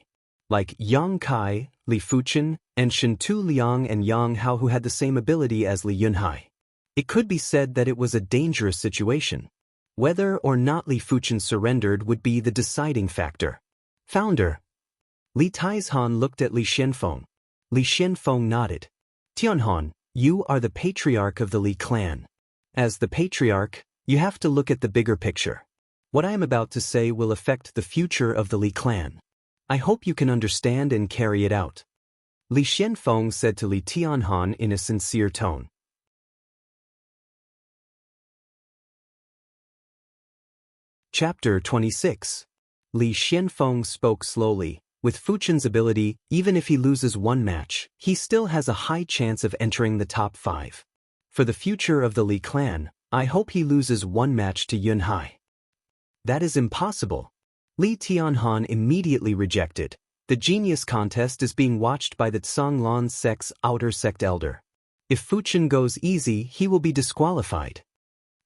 Like Yang Kai, Li Fuchen, and Shen Tu Liang and Yang Hao, who had the same ability as Li Yunhai. It could be said that it was a dangerous situation. Whether or not Li Fuchen surrendered would be the deciding factor. Founder. Li Taizhan looked at Li Xianfeng. Li Xianfeng nodded. Tianhan, you are the patriarch of the Li clan. As the patriarch, you have to look at the bigger picture. What I am about to say will affect the future of the Li clan. I hope you can understand and carry it out. Li Xianfeng said to Li Tianhan in a sincere tone. Chapter 26. Li Xianfeng spoke slowly. With Fuchen's ability, even if he loses one match, he still has a high chance of entering the top 5. For the future of the Li clan, I hope he loses one match to Yunhai. That is impossible. Li Tianhan immediately rejected. The genius contest is being watched by the Zhanglan sect's outer sect elder. If Fuchen goes easy, he will be disqualified.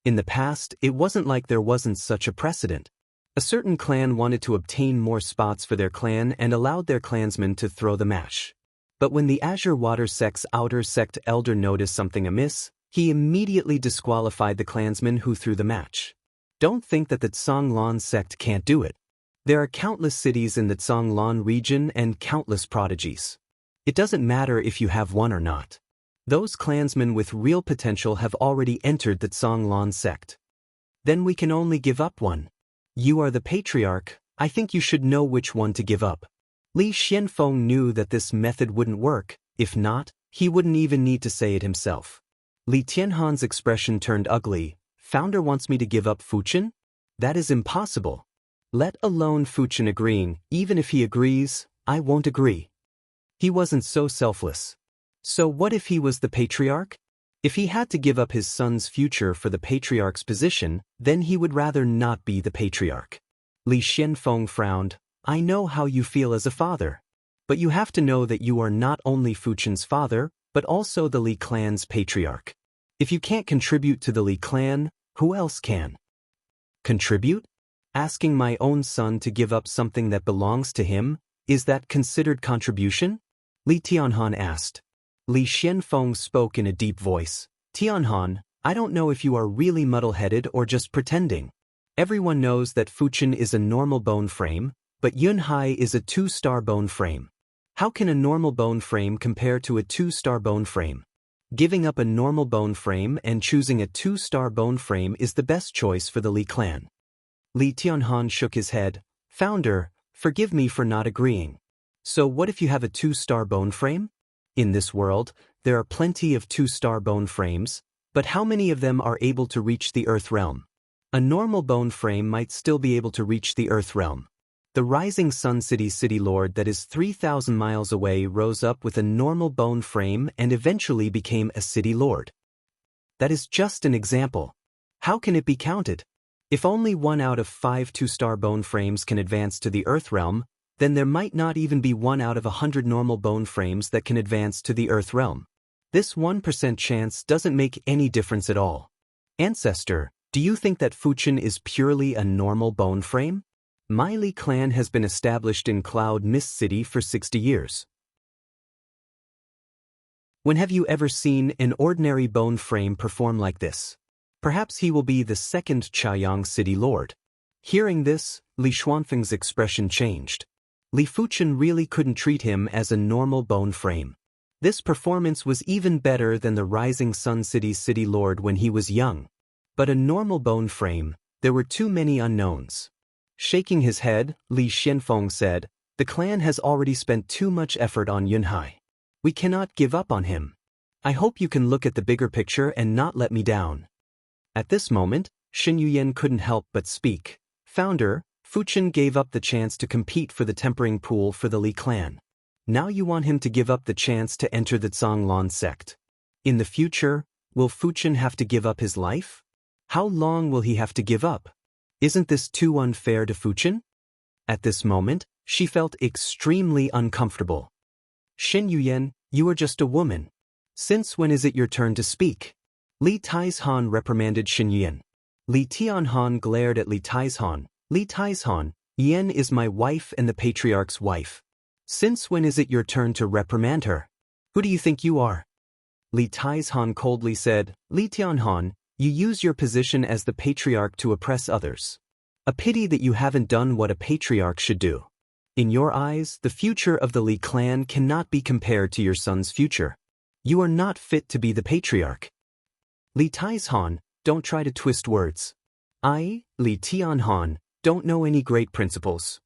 In the past, it wasn't like there wasn't such a precedent. A certain clan wanted to obtain more spots for their clan and allowed their clansmen to throw the match. But when the Azure Water sect's outer sect elder noticed something amiss, he immediately disqualified the clansmen who threw the match. Don't think that the Zhanglan sect can't do it. There are countless cities in the Zhanglan region and countless prodigies. It doesn't matter if you have one or not. Those clansmen with real potential have already entered the Zhanglan sect. Then we can only give up one. You are the patriarch, I think you should know which one to give up. Li Xianfeng knew that this method wouldn't work. If not, he wouldn't even need to say it himself. Li Tianhan's expression turned ugly. Founder wants me to give up Fuchen? That is impossible. Let alone Fuchen agreeing. Even if he agrees, I won't agree. He wasn't so selfless. So what if he was the patriarch? If he had to give up his son's future for the patriarch's position, then he would rather not be the patriarch. Li Xianfeng frowned. I know how you feel as a father. But you have to know that you are not only Fuchen's father, but also the Li clan's patriarch. If you can't contribute to the Li clan, who else can? Contribute? Asking my own son to give up something that belongs to him, is that considered contribution? Li Tianhan asked. Li Xianfeng spoke in a deep voice. Tianhan, I don't know if you are really muddle-headed or just pretending. Everyone knows that Fuchen is a normal bone frame, but Yunhai is a 2-star bone frame. How can a normal bone frame compare to a 2-star bone frame? Giving up a normal bone frame and choosing a 2-star bone frame is the best choice for the Li clan. Li Tianhan shook his head. Founder, forgive me for not agreeing. So what if you have a 2-star bone frame? In this world, there are plenty of 2-star bone frames, but how many of them are able to reach the Earth realm? A normal bone frame might still be able to reach the Earth realm. The rising Sun City Lord that is 3,000 miles away rose up with a normal bone frame and eventually became a City Lord. That is just an example. How can it be counted? If only 1 out of 5 2-star bone frames can advance to the Earth realm, then there might not even be 1 out of 100 normal bone frames that can advance to the Earth realm. This 1% chance doesn't make any difference at all. Ancestor, do you think that Fuchin is purely a normal bone frame? My Li clan has been established in Cloud Mist City for 60 years. When have you ever seen an ordinary bone frame perform like this? Perhaps he will be the second Chaoyang City Lord. Hearing this, Li Xuanfeng's expression changed. Li Fuchin really couldn't treat him as a normal bone frame. This performance was even better than the Rising Sun City Lord when he was young. But a normal bone frame, there were too many unknowns. Shaking his head, Li Xianfeng said, "The clan has already spent too much effort on Yunhai. We cannot give up on him. I hope you can look at the bigger picture and not let me down." At this moment, Shen Yuyan couldn't help but speak. "Founder, Fuchin gave up the chance to compete for the tempering pool for the Li clan. Now you want him to give up the chance to enter the Zhonglan sect. In the future, will Fuchin have to give up his life? How long will he have to give up? Isn't this too unfair to Fuchin?" At this moment, she felt extremely uncomfortable. "Shen Yuyan, you are just a woman. Since when is it your turn to speak?" Li Taizhan reprimanded Shen Yuyan. Li Tianhan glared at Li Taizhan. "Li Taizhan, Yen is my wife and the patriarch's wife. Since when is it your turn to reprimand her? Who do you think you are?" Li Taizhan coldly said, "Li Tianhan, you use your position as the patriarch to oppress others. A pity that you haven't done what a patriarch should do. In your eyes, the future of the Li clan cannot be compared to your son's future. You are not fit to be the patriarch." "Li Taizhan, don't try to twist words. I, Li Tianhan, don't know any great principles.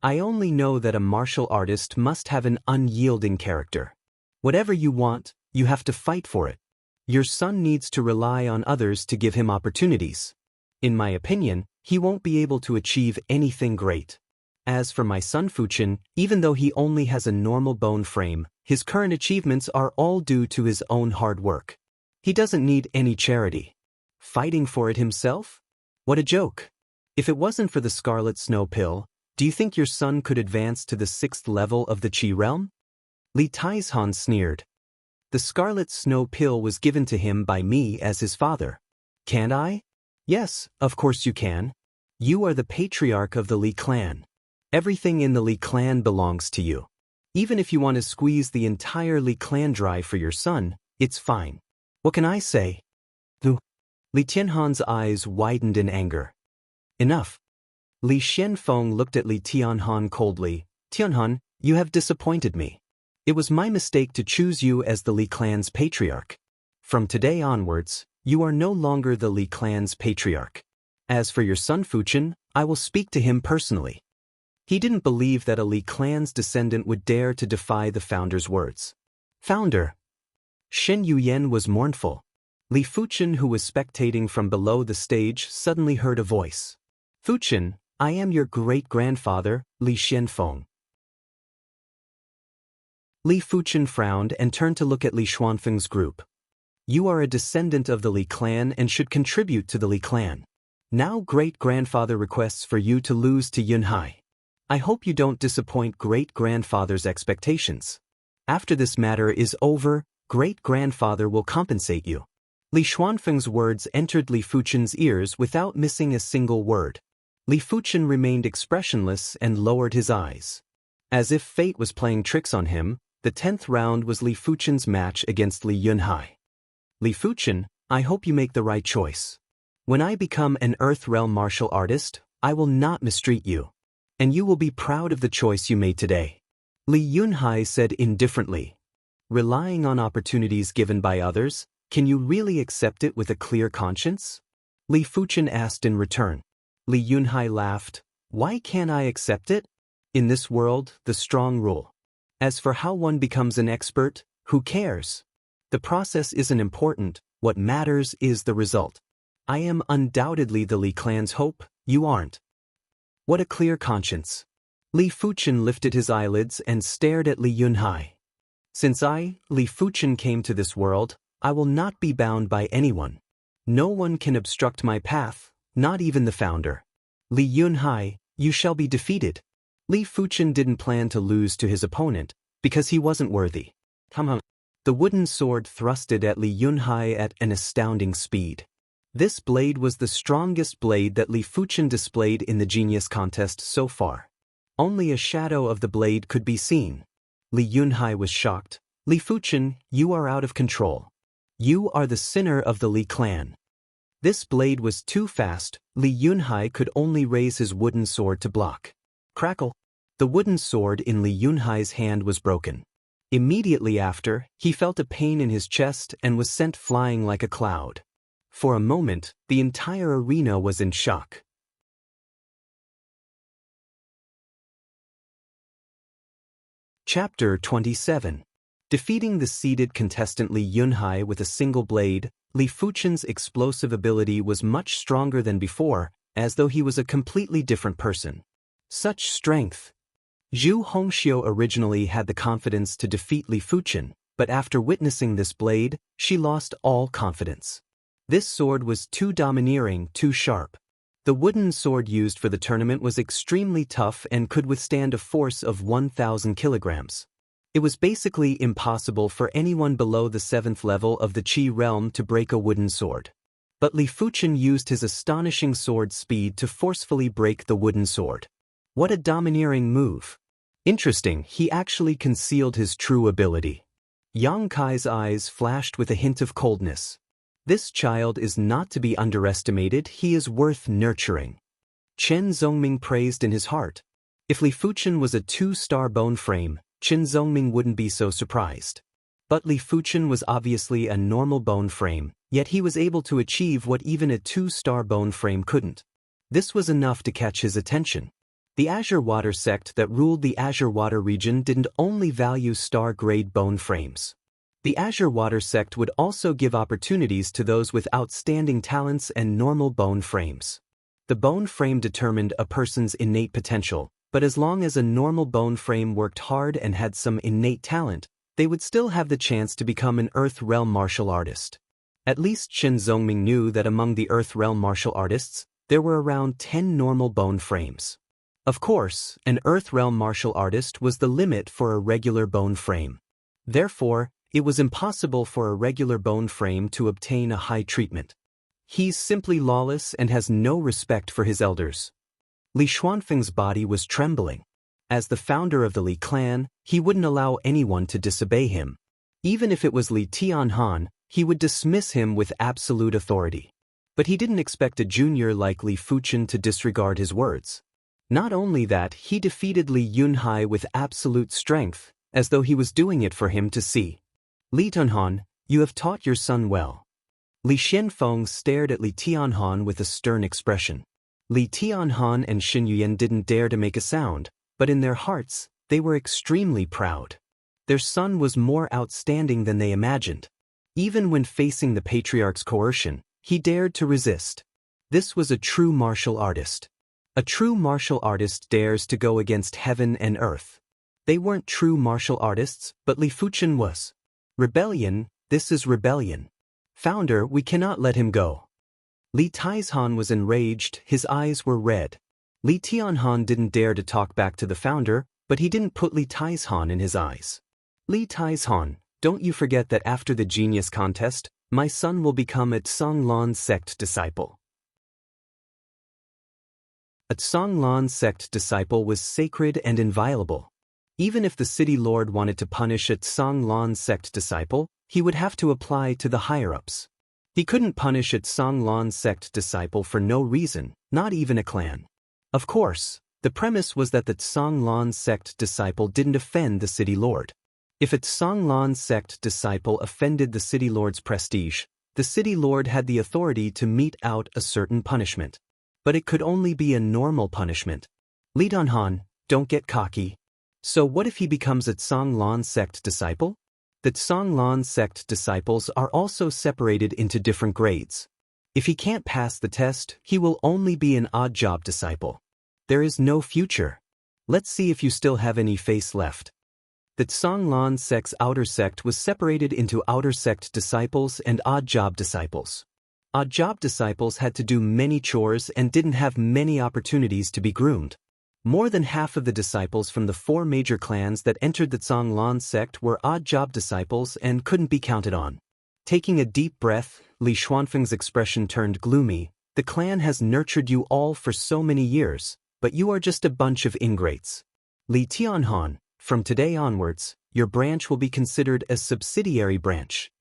I only know that a martial artist must have an unyielding character. Whatever you want, you have to fight for it. Your son needs to rely on others to give him opportunities. In my opinion, he won't be able to achieve anything great. As for my son Fuchin, even though he only has a normal bone frame, his current achievements are all due to his own hard work. He doesn't need any charity. Fighting for it himself? What a joke. If it wasn't for the Scarlet Snow Pill, do you think your son could advance to the 6th level of the Qi realm?" Li Taizhan sneered. "The Scarlet Snow Pill was given to him by me as his father. Can't I?" "Yes, of course you can. You are the patriarch of the Li clan. Everything in the Li clan belongs to you. Even if you want to squeeze the entire Li clan dry for your son, it's fine. What can I say?" Li Tianhan's eyes widened in anger. "Enough." Li Xianfeng looked at Li Tianhan coldly. "Tianhan, you have disappointed me. It was my mistake to choose you as the Li clan's patriarch. From today onwards, you are no longer the Li clan's patriarch. As for your son Fuchin, I will speak to him personally." He didn't believe that a Li clan's descendant would dare to defy the founder's words. "Founder." Shen Yuyan was mournful. Li Fuchin, who was spectating from below the stage, suddenly heard a voice. "Fuchin, I am your great-grandfather, Li Xianfeng." Li Fuchin frowned and turned to look at Li Xuanfeng's group. "You are a descendant of the Li clan and should contribute to the Li clan. Now great-grandfather requests for you to lose to Yunhai. I hope you don't disappoint great-grandfather's expectations. After this matter is over, great-grandfather will compensate you." Li Xuanfeng's words entered Li Fuchin's ears without missing a single word. Li Fuchin remained expressionless and lowered his eyes. As if fate was playing tricks on him, the 10th round was Li Fuchin's match against Li Yunhai. "Li Fuchin, I hope you make the right choice. When I become an Earth Realm martial artist, I will not mistreat you. And you will be proud of the choice you made today." Li Yunhai said indifferently. "Relying on opportunities given by others, can you really accept it with a clear conscience?" Li Fuchin asked in return. Li Yunhai laughed. "Why can't I accept it? In this world, the strong rule. As for how one becomes an expert, who cares? The process isn't important, what matters is the result. I am undoubtedly the Li clan's hope, you aren't." What a clear conscience. Li Fuchen lifted his eyelids and stared at Li Yunhai. Since I, Li Fuchen, came to this world, I will not be bound by anyone. No one can obstruct my path, not even the founder. Li Yunhai, you shall be defeated. Li Fuchen didn't plan to lose to his opponent, because he wasn't worthy. The wooden sword thrusted at Li Yunhai at an astounding speed. This blade was the strongest blade that Li Fuchen displayed in the genius contest so far. Only a shadow of the blade could be seen. Li Yunhai was shocked. Li Fuchen, you are out of control. You are the sinner of the Li clan. This blade was too fast. Li Yunhai could only raise his wooden sword to block. Crackle! The wooden sword in Li Yunhai's hand was broken. Immediately after, he felt a pain in his chest and was sent flying like a cloud. For a moment, the entire arena was in shock. Chapter 27. Defeating the seeded contestant Li Yunhai with a single blade, Li Fuchen's explosive ability was much stronger than before, as though he was a completely different person. Such strength! Zhu Hongxiu originally had the confidence to defeat Li Fuchen, but after witnessing this blade, she lost all confidence. This sword was too domineering, too sharp. The wooden sword used for the tournament was extremely tough and could withstand a force of 1,000 kilograms. It was basically impossible for anyone below the 7th level of the Qi realm to break a wooden sword. But Li Fuchen used his astonishing sword speed to forcefully break the wooden sword. What a domineering move! Interesting, he actually concealed his true ability. Yang Kai's eyes flashed with a hint of coldness. This child is not to be underestimated, he is worth nurturing. Chen Zongming praised in his heart. If Li Fuchen was a 2-star bone frame, Chen Zongming wouldn't be so surprised. But Li Fuchen was obviously a normal bone frame, yet he was able to achieve what even a 2-star bone frame couldn't. This was enough to catch his attention. The Azure Water sect that ruled the Azure Water region didn't only value star-grade bone frames. The Azure Water sect would also give opportunities to those with outstanding talents and normal bone frames. The bone frame determined a person's innate potential, but as long as a normal bone frame worked hard and had some innate talent, they would still have the chance to become an Earth Realm martial artist. At least Chen Zongming knew that among the Earth Realm martial artists, there were around 10 normal bone frames. Of course, an Earth Realm martial artist was the limit for a regular bone frame. Therefore, it was impossible for a regular bone frame to obtain a high treatment. He's simply lawless and has no respect for his elders. Li Xuanfeng's body was trembling. As the founder of the Li clan, he wouldn't allow anyone to disobey him. Even if it was Li Tianhan, he would dismiss him with absolute authority. But he didn't expect a junior like Li Fuchen to disregard his words. Not only that, he defeated Li Yunhai with absolute strength, as though he was doing it for him to see. Li Tianhan, you have taught your son well. Li Xianfeng stared at Li Tianhan with a stern expression. Li Tianhan and Xin Yuyan didn't dare to make a sound, but in their hearts, they were extremely proud. Their son was more outstanding than they imagined. Even when facing the patriarch's coercion, he dared to resist. This was a true martial artist. A true martial artist dares to go against heaven and earth. They weren't true martial artists, but Li Fuchen was. Rebellion, this is rebellion. Founder, we cannot let him go. Li Taizhan was enraged, his eyes were red. Li Tianhan didn't dare to talk back to the founder, but he didn't put Li Taizhan in his eyes. Li Taizhan, don't you forget that after the genius contest, my son will become a Tsonglan sect disciple. A Tsonglan sect disciple was sacred and inviolable. Even if the city lord wanted to punish a Tsonglan sect disciple, he would have to apply to the higher-ups. He couldn't punish a Tsonglan sect disciple for no reason, not even a clan. Of course, the premise was that the Tsonglan sect disciple didn't offend the city lord. If a Tsonglan sect disciple offended the city lord's prestige, the city lord had the authority to mete out a certain punishment. But it could only be a normal punishment. Li Tianhan, don't get cocky. So what if he becomes a Tsonglan sect disciple? The Tsonglan sect disciples are also separated into different grades. If he can't pass the test, he will only be an odd job disciple. There is no future. Let's see if you still have any face left. The Tsanglan sect's outer sect was separated into outer sect disciples and odd job disciples. Odd job disciples had to do many chores and didn't have many opportunities to be groomed. More than half of the disciples from the 4 major clans that entered the Tsanglan sect were odd job disciples and couldn't be counted on. Taking a deep breath, Li Xuanfeng's expression turned gloomy. The clan has nurtured you all for so many years, but you are just a bunch of ingrates. Li Tianhan, from today onwards, your branch will be considered a subsidiary branch.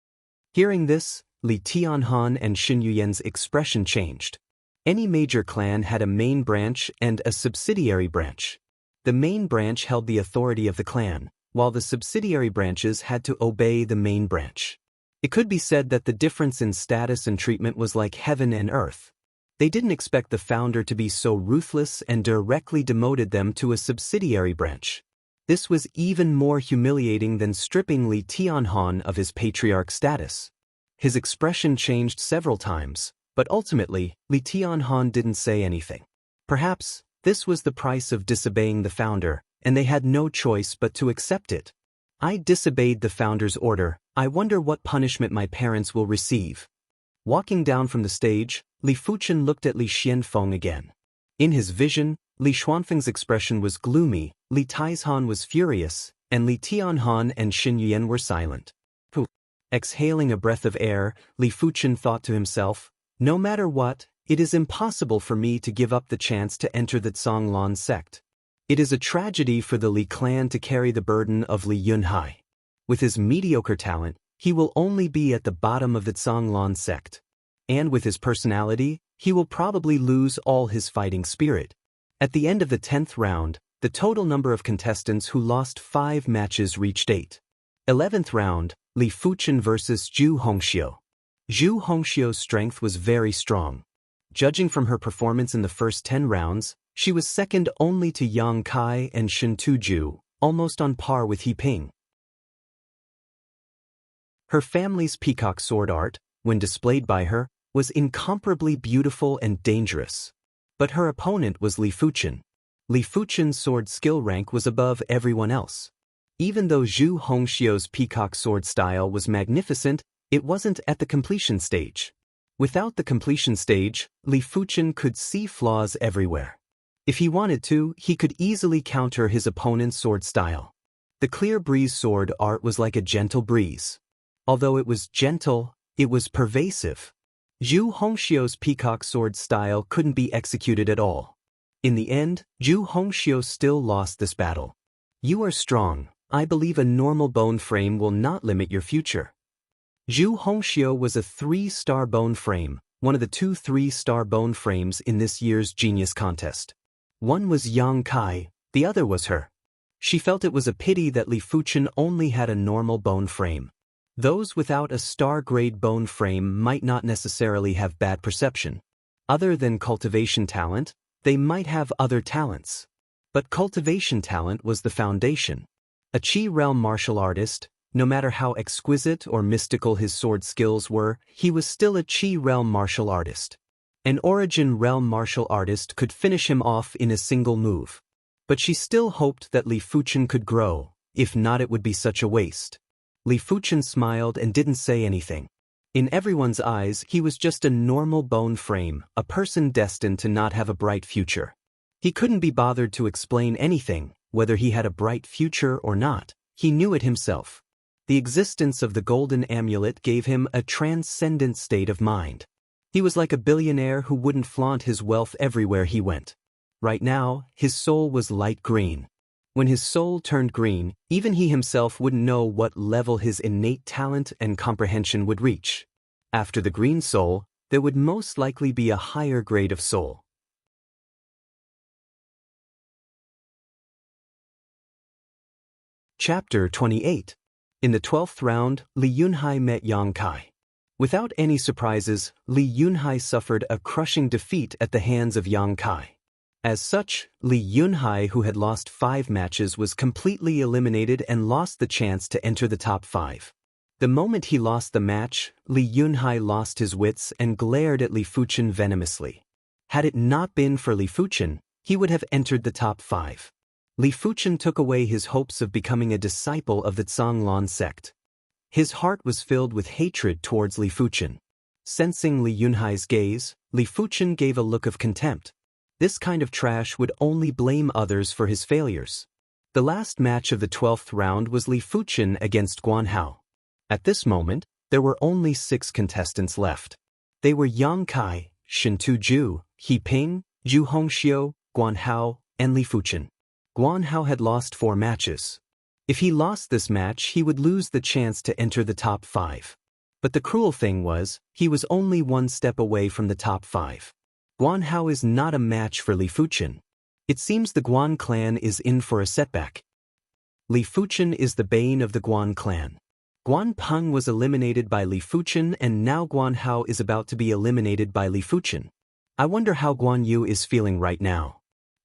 Hearing this, Li Tianhan and Xin Yuyan's expression changed. Any major clan had a main branch and a subsidiary branch. The main branch held the authority of the clan, while the subsidiary branches had to obey the main branch. It could be said that the difference in status and treatment was like heaven and earth. They didn't expect the founder to be so ruthless and directly demoted them to a subsidiary branch. This was even more humiliating than stripping Li Tianhan of his patriarch status. His expression changed several times, but ultimately, Li Tianhan didn't say anything. Perhaps, this was the price of disobeying the founder, and they had no choice but to accept it. I disobeyed the founder's order. I wonder what punishment my parents will receive. Walking down from the stage, Li Fuchen looked at Li Xianfeng again. In his vision, Li Xuanfeng's expression was gloomy, Li Taizhan was furious, and Li Tianhan and Xin Yuyan were silent. Exhaling a breath of air, Li Fuchen thought to himself, no matter what, it is impossible for me to give up the chance to enter the Tsanglan sect. It is a tragedy for the Li clan to carry the burden of Li Yunhai. With his mediocre talent, he will only be at the bottom of the Tsanglan sect. And with his personality, he will probably lose all his fighting spirit. At the end of the 10th round, the total number of contestants who lost 5 matches reached 8. 11th round, Li Fuchen vs. Zhu Hongxiu. Zhu Hongxiu's strength was very strong. Judging from her performance in the first 10 rounds, she was second only to Yang Kai and Shen Tuzhu, almost on par with He Ping. Her family's peacock sword art, when displayed by her, was incomparably beautiful and dangerous. But her opponent was Li Fuchen. Li Fuchen's sword skill rank was above everyone else. Even though Zhu Hongxiu's peacock sword style was magnificent, it wasn't at the completion stage. Without the completion stage, Li Fuchen could see flaws everywhere. If he wanted to, he could easily counter his opponent's sword style. The clear breeze sword art was like a gentle breeze. Although it was gentle, it was pervasive. Zhu Hongxiu's peacock sword style couldn't be executed at all. In the end, Zhu Hongxiu still lost this battle. You are strong. I believe a normal bone frame will not limit your future. Zhu Hongxiu was a 3-star bone frame, one of the 2 3-star bone frames in this year's Genius Contest. One was Yang Kai, the other was her. She felt it was a pity that Li Fuchen only had a normal bone frame. Those without a star-grade bone frame might not necessarily have bad perception. Other than cultivation talent, they might have other talents. But cultivation talent was the foundation. A Qi realm martial artist, no matter how exquisite or mystical his sword skills were, he was still a Qi realm martial artist. An Origin realm martial artist could finish him off in a single move. But she still hoped that Li Fuchen could grow, if not it would be such a waste. Li Fuchen smiled and didn't say anything. In everyone's eyes, he was just a normal bone frame, a person destined to not have a bright future. He couldn't be bothered to explain anything, whether he had a bright future or not. He knew it himself. The existence of the golden amulet gave him a transcendent state of mind. He was like a billionaire who wouldn't flaunt his wealth everywhere he went. Right now, his soul was light green. When his soul turned green, even he himself wouldn't know what level his innate talent and comprehension would reach. After the green soul, there would most likely be a higher grade of soul. Chapter 28. In the 12th round, Li Yunhai met Yang Kai. Without any surprises, Li Yunhai suffered a crushing defeat at the hands of Yang Kai. As such, Li Yunhai, who had lost 5 matches, was completely eliminated and lost the chance to enter the top 5. The moment he lost the match, Li Yunhai lost his wits and glared at Li Fuchen venomously. Had it not been for Li Fuchen, he would have entered the top 5. Li Fuchen took away his hopes of becoming a disciple of the Zhanglan sect. His heart was filled with hatred towards Li Fuchen. Sensing Li Yunhai's gaze, Li Fuchen gave a look of contempt. This kind of trash would only blame others for his failures. The last match of the 12th round was Li Fuchen against Guan Hao. At this moment, there were only 6 contestants left. They were Yang Kai, Shen Tuzhu, He Ping, Zhu Hongxiu, Guan Hao, and Li Fuchen. Guan Hao had lost 4 matches. If he lost this match, he would lose the chance to enter the top 5. But the cruel thing was, he was only 1 step away from the top 5. Guan Hao is not a match for Li Fuchen. It seems the Guan clan is in for a setback. Li Fuchen is the bane of the Guan clan. Guan Peng was eliminated by Li Fuchen, and now Guan Hao is about to be eliminated by Li Fuchen. I wonder how Guan Yu is feeling right now.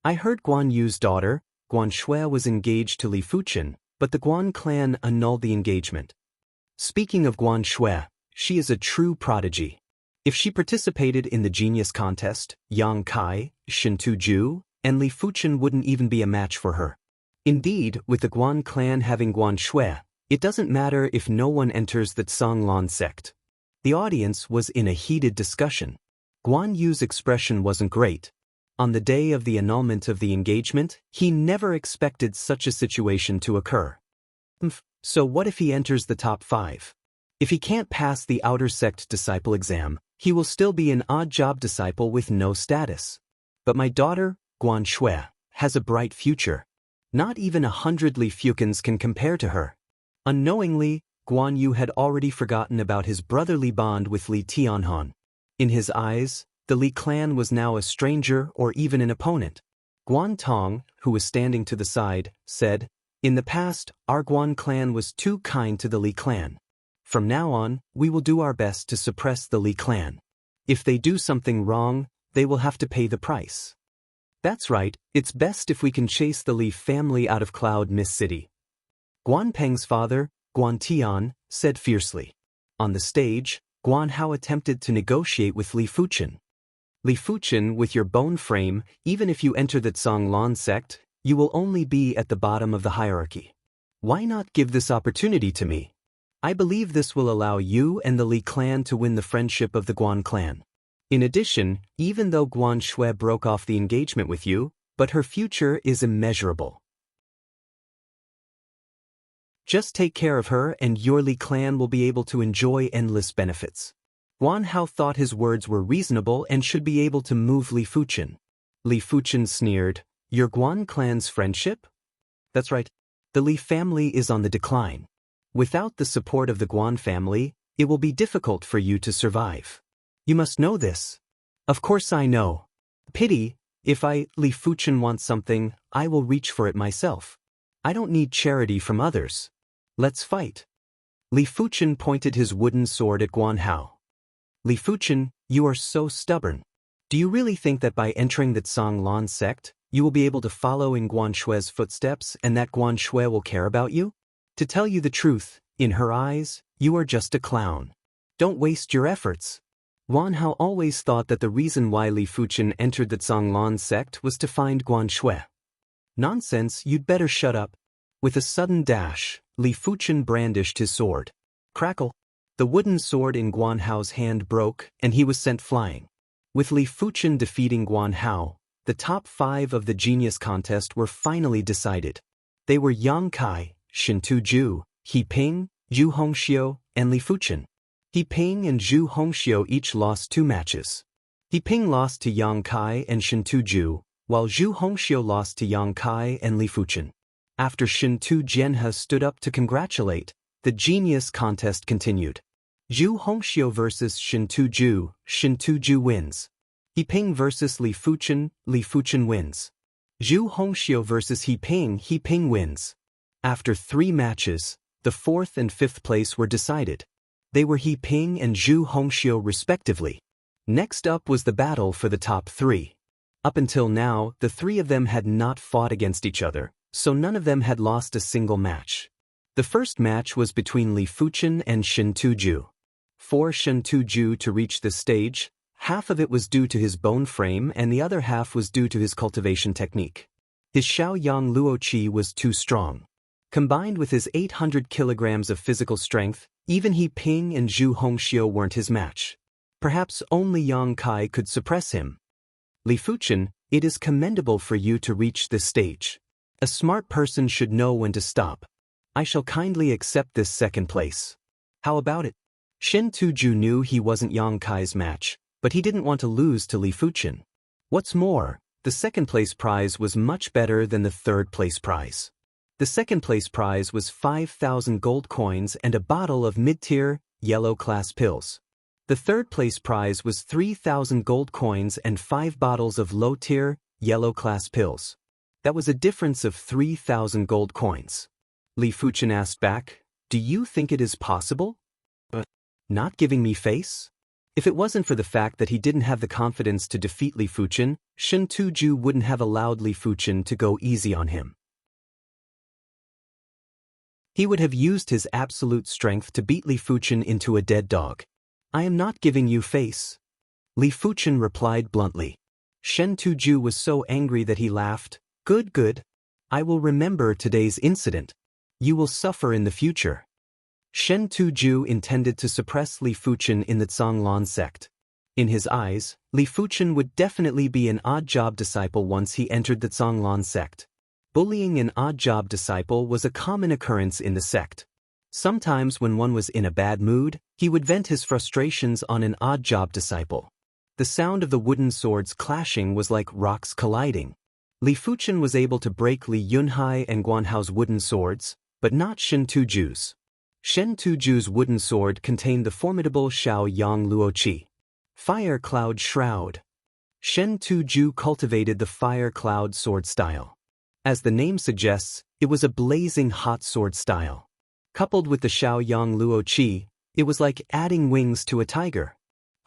I heard Guan Yu's daughter, Guan Shui, was engaged to Li Fuchen, but the Guan clan annulled the engagement. Speaking of Guan Shui, she is a true prodigy. If she participated in the genius contest, Yang Kai, Shen Tuzhu, and Li Fuchen wouldn't even be a match for her. Indeed, with the Guan clan having Guan Shui, it doesn't matter if no one enters the Zhanglan sect. The audience was in a heated discussion. Guan Yu's expression wasn't great. On the day of the annulment of the engagement, he never expected such a situation to occur. So what if he enters the top 5? If he can't pass the outer sect disciple exam, he will still be an odd-job disciple with no status. But my daughter, Guan Shui, has a bright future. Not even 100 Li Fuchens can compare to her. Unknowingly, Guan Yu had already forgotten about his brotherly bond with Li Tianhong. In his eyes, the Li clan was now a stranger or even an opponent. Guan Tong, who was standing to the side, said, "In the past, our Guan clan was too kind to the Li clan. From now on, we will do our best to suppress the Li clan. If they do something wrong, they will have to pay the price." That's right, it's best if we can chase the Li family out of Cloud Mist City. Guan Peng's father, Guan Tian, said fiercely. On the stage, Guan Hao attempted to negotiate with Li Fuchen. Li Fuchen, with your bone frame, even if you enter the Zhanglan sect, you will only be at the bottom of the hierarchy. Why not give this opportunity to me? I believe this will allow you and the Li clan to win the friendship of the Guan clan. In addition, even though Guan Shui broke off the engagement with you, but her future is immeasurable. Just take care of her and your Li clan will be able to enjoy endless benefits. Guan Hao thought his words were reasonable and should be able to move Li Fuchen. Li Fuchen sneered, "Your Guan clan's friendship?" That's right. The Li family is on the decline. Without the support of the Guan family, it will be difficult for you to survive. You must know this. Of course I know. Pity, if Li Fuchen wants something, I will reach for it myself. I don't need charity from others. Let's fight. Li Fuchen pointed his wooden sword at Guan Hao. Li Fuchen, you are so stubborn. Do you really think that by entering the Zhanglan sect, you will be able to follow in Guan Shui's footsteps and that Guan Shui will care about you? To tell you the truth, in her eyes, you are just a clown. Don't waste your efforts. Guan Hao always thought that the reason why Li Fuchen entered the Zhanglan sect was to find Guan Shui. Nonsense, you'd better shut up. With a sudden dash, Li Fuchen brandished his sword. Crackle. The wooden sword in Guan Hao's hand broke, and he was sent flying. With Li Fuchen defeating Guan Hao, the top 5 of the genius contest were finally decided. They were Yang Kai, Shen Tuzhu, He Ping, Zhu Hongxiu, and Li Fuchen. He Ping and Zhu Hongxiu each lost 2 matches. He Ping lost to Yang Kai and Shen Tuzhu, while Zhu Hongxiu lost to Yang Kai and Li Fuchen. After Shen Tuzhu stood up to congratulate, the genius contest continued. Zhu Hongxiu versus Shen Tuzhu wins. He Ping versus Li Fuchen wins. Zhu Hongxiu versus He Ping wins. After 3 matches, the 4th and 5th place were decided. They were He Ping and Zhu Hongxiu respectively. Next up was the battle for the top 3. Up until now, the 3 of them had not fought against each other, so none of them had lost a single match. The first match was between Li Fuchen and Shen Tuzhu. For Shen Tuzhu to reach this stage, half of it was due to his bone frame and the other half was due to his cultivation technique. His Xiaoyang Luo Qi was too strong. Combined with his 800 kilograms of physical strength, even He Ping and Zhu Hongxiu weren't his match. Perhaps only Yang Kai could suppress him. Li Fuchen, it is commendable for you to reach this stage. A smart person should know when to stop. I shall kindly accept this second place. How about it? Shen Tuju knew he wasn't Yang Kai's match, but he didn't want to lose to Li Fuchen. What's more, the second place prize was much better than the third place prize. The second place prize was 5,000 gold coins and a bottle of mid-tier, yellow-class pills. The third place prize was 3,000 gold coins and 5 bottles of low-tier, yellow-class pills. That was a difference of 3,000 gold coins. Li Fuchen asked back, "Do you think it is possible? Not giving me face?" If it wasn't for the fact that he didn't have the confidence to defeat Li Fuchen, Shen Tuju wouldn't have allowed Li Fuchen to go easy on him. He would have used his absolute strength to beat Li Fuchen into a dead dog. "I am not giving you face," Li Fuchen replied bluntly. Shen Tuju was so angry that he laughed. Good, good. I will remember today's incident. You will suffer in the future." Shen Tuju intended to suppress Li Fuchen in the Zhonglan sect. In his eyes, Li Fuchen would definitely be an odd-job disciple once he entered the Zhonglan sect. Bullying an odd-job disciple was a common occurrence in the sect. Sometimes when one was in a bad mood, he would vent his frustrations on an odd-job disciple. The sound of the wooden swords clashing was like rocks colliding. Li Fuchen was able to break Li Yunhai and Guanhao's wooden swords, but not Shen Tuju's. Shen Tuju's wooden sword contained the formidable Xiaoyang Luo Qi. Fire Cloud Shroud. Shen Tuju cultivated the Fire Cloud sword style. As the name suggests, it was a blazing hot sword style. Coupled with the Xiaoyang Luo Qi, it was like adding wings to a tiger.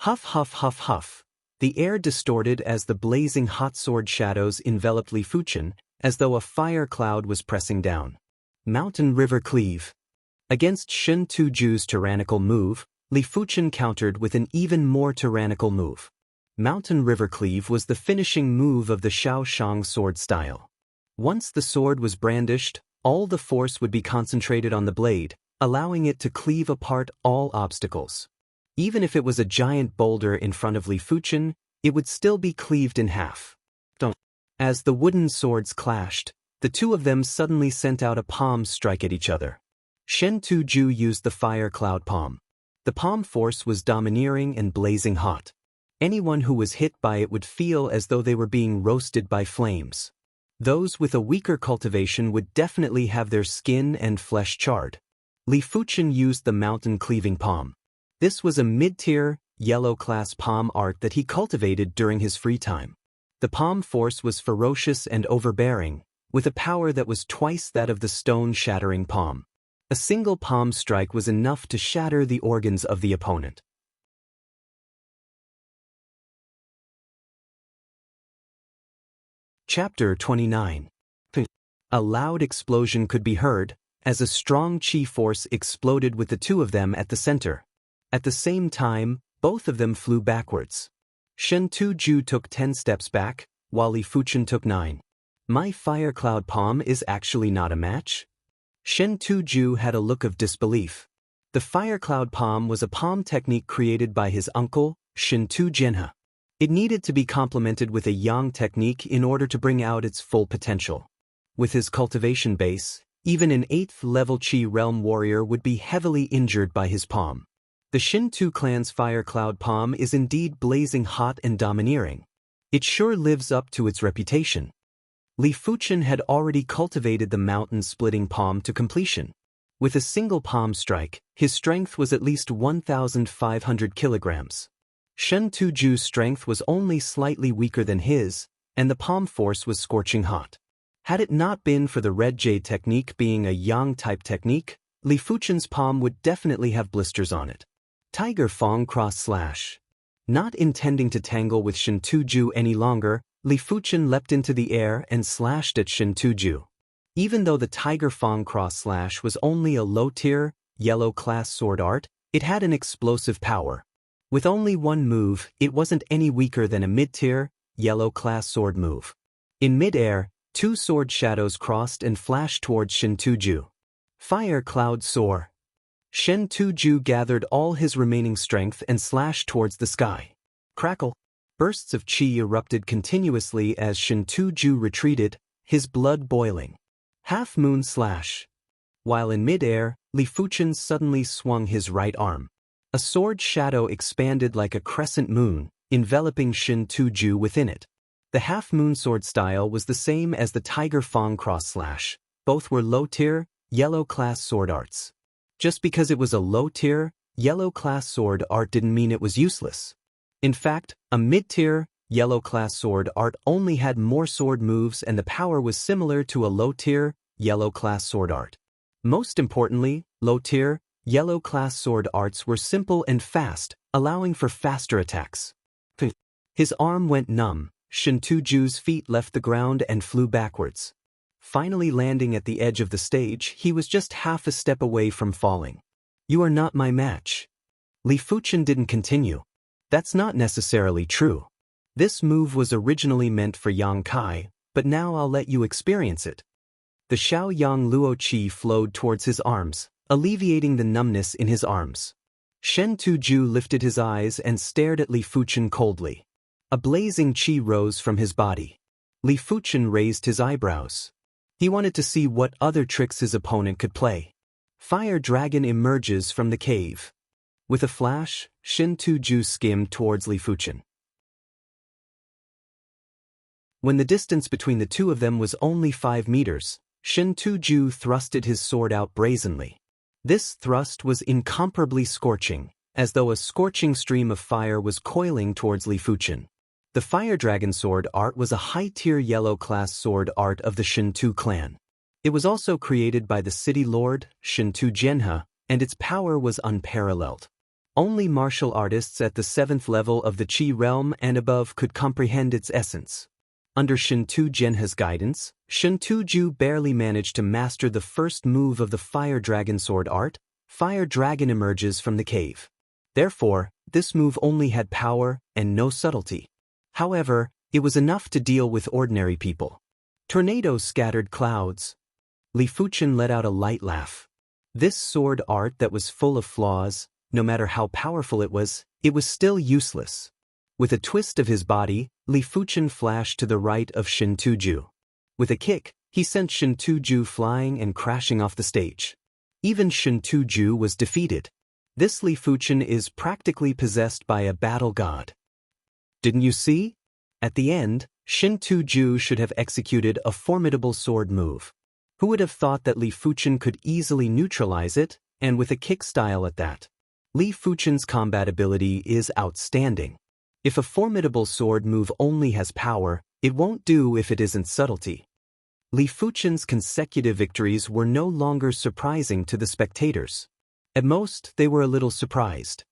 Huff huff huff huff. The air distorted as the blazing hot sword shadows enveloped Li Fuchen, as though a fire cloud was pressing down. Mountain River Cleave. Against Shen Tuju's tyrannical move, Li Fuchen countered with an even more tyrannical move. Mountain River Cleave was the finishing move of the Xiaoshang sword style. Once the sword was brandished, all the force would be concentrated on the blade, allowing it to cleave apart all obstacles. Even if it was a giant boulder in front of Li Fuchen, it would still be cleaved in half. As the wooden swords clashed, the two of them suddenly sent out a palm strike at each other. Shen Tuju used the Fire Cloud Palm. The palm force was domineering and blazing hot. Anyone who was hit by it would feel as though they were being roasted by flames. Those with a weaker cultivation would definitely have their skin and flesh charred. Li Fuchen used the Mountain Cleaving Palm. This was a mid-tier, yellow-class palm art that he cultivated during his free time. The palm force was ferocious and overbearing, with a power that was twice that of the stone-shattering palm. A single palm strike was enough to shatter the organs of the opponent. Chapter 29. A loud explosion could be heard, as a strong chi force exploded with the two of them at the center. At the same time, both of them flew backwards. Shen Tuju took 10 steps back, while Li Fuchen took 9. My Fire Cloud Palm is actually not a match? Shen Tuju had a look of disbelief. The Fire Cloud Palm was a palm technique created by his uncle, Shen Tujenhe. It needed to be complemented with a yang technique in order to bring out its full potential. With his cultivation base, even an 8th level Qi Realm warrior would be heavily injured by his palm. The Shin Tu clan's Fire Cloud Palm is indeed blazing hot and domineering. It sure lives up to its reputation. Li Fuchen had already cultivated the mountain-splitting palm to completion. With a single palm strike, his strength was at least 1,500 kilograms. Shen Tuju's strength was only slightly weaker than his, and the palm force was scorching hot. Had it not been for the Red Jade technique being a yang-type technique, Li Fuchen's palm would definitely have blisters on it. Tiger Fang Cross Slash. Not intending to tangle with Shen Tuju any longer, Li Fuchen leapt into the air and slashed at Shen Tuju. Even though the Tiger Fang Cross Slash was only a low-tier, yellow-class sword art, it had an explosive power. With only one move, it wasn't any weaker than a mid-tier, yellow-class sword move. In mid-air, Two sword shadows crossed and flashed towards Shin Tu-ju. Fire cloud soar. Shin Tu-ju gathered all his remaining strength and slashed towards the sky. Crackle. Bursts of chi erupted continuously as Shin Tu-ju retreated, his blood boiling. Half-moon slash. While in mid-air, Li Fuchen suddenly swung his right arm. A sword shadow expanded like a crescent moon, enveloping Shin Tu-ju within it. The half-moon sword style was the same as the Tiger Fang cross-slash. Both were low-tier, yellow-class sword arts. Just because it was a low-tier, yellow-class sword art didn't mean it was useless. In fact, a mid-tier, yellow-class sword art only had more sword moves and the power was similar to a low-tier, yellow-class sword art. Most importantly, low-tier, yellow-class sword arts were simple and fast, allowing for faster attacks. His arm went numb, Shin Tu-ju's feet left the ground and flew backwards. Finally landing at the edge of the stage, he was just half a step away from falling. "You are not my match." Li Fuchen didn't continue. "That's not necessarily true. This move was originally meant for Yang Kai, but now I'll let you experience it." The Xiaoyang Luo Qi flowed towards his arms, alleviating the numbness in his arms. Shen Tu-ju lifted his eyes and stared at Li Fuchen coldly. A blazing qi rose from his body. Li Fuchen raised his eyebrows. He wanted to see what other tricks his opponent could play. Fire dragon emerges from the cave. With a flash, Shin Tu-ju skimmed towards Li Fuchen. When the distance between the two of them was only 5 meters, Shin Tu-ju thrusted his sword out brazenly. This thrust was incomparably scorching, as though a scorching stream of fire was coiling towards Li Fuchen. The Fire Dragon sword art was a high-tier yellow-class sword art of the Shin Tu clan. It was also created by the city lord, Shin Tu Genha, and its power was unparalleled. Only martial artists at the 7th level of the Qi realm and above could comprehend its essence. Under Shin Tu Genha's guidance, Shin Tu-ju barely managed to master the first move of the Fire Dragon sword art. Fire Dragon emerges from the cave. Therefore, this move only had power and no subtlety. However, it was enough to deal with ordinary people. Tornadoes scattered clouds. Li Fuchen let out a light laugh. This sword art that was full of flaws, no matter how powerful it was still useless. With a twist of his body, Li Fuchen flashed to the right of Shin Tu-ju. With a kick, he sent Shin Tu-ju flying and crashing off the stage. Even Shin Tu-ju was defeated. This Li Fuchen is practically possessed by a battle god. Didn't you see? At the end, Shin Tu-ju should have executed a formidable sword move. Who would have thought that Li Fuchen could easily neutralize it, and with a kick style at that? Li Fuchen's combat ability is outstanding. If a formidable sword move only has power, it won't do if it isn't subtlety. Li Fuchen's consecutive victories were no longer surprising to the spectators. At most, they were a little surprised.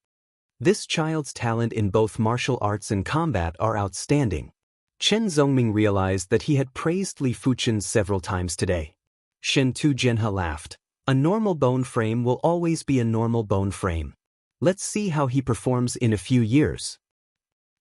This child's talent in both martial arts and combat are outstanding. Chen Zongming realized that he had praised Li Fuchen several times today. Shin Tu Genha laughed. A normal bone frame will always be a normal bone frame. Let's see how he performs in a few years.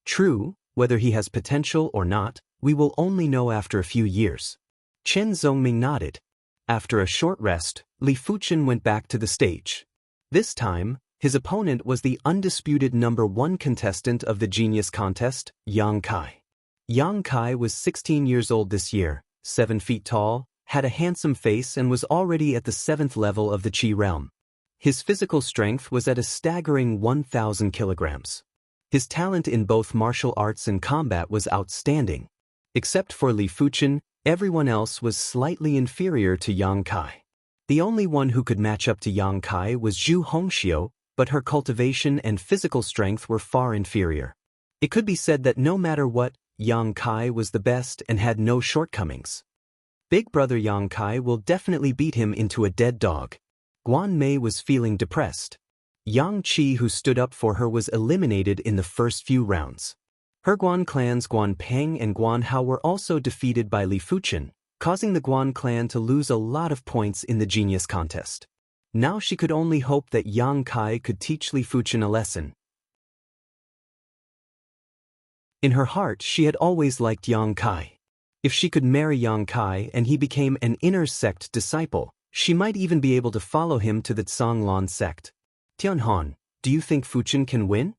True, whether he has potential or not, we will only know after a few years. Chen Zongming nodded. After a short rest, Li Fuchen went back to the stage. This time, his opponent was the undisputed #1 contestant of the Genius Contest, Yang Kai. Yang Kai was 16 years old this year, 7 feet tall, had a handsome face and was already at the 7th level of the Qi realm. His physical strength was at a staggering 1,000 kilograms. His talent in both martial arts and combat was outstanding. Except for Li Fuchen, everyone else was slightly inferior to Yang Kai. The only one who could match up to Yang Kai was Zhu Hongxiu, but her cultivation and physical strength were far inferior. It could be said that no matter what, Yang Kai was the best and had no shortcomings. Big brother Yang Kai will definitely beat him into a dead dog. Guan Mei was feeling depressed. Yang Qi, who stood up for her, was eliminated in the first few rounds. Her Guan clans Guan Peng and Guan Hao were also defeated by Li Fuchen, causing the Guan clan to lose a lot of points in the Genius Contest. Now she could only hope that Yang Kai could teach Li Fuchen a lesson. In her heart, she had always liked Yang Kai. If she could marry Yang Kai and he became an inner sect disciple, she might even be able to follow him to the Zhanglan sect. Tianhan, do you think Fuchen can win?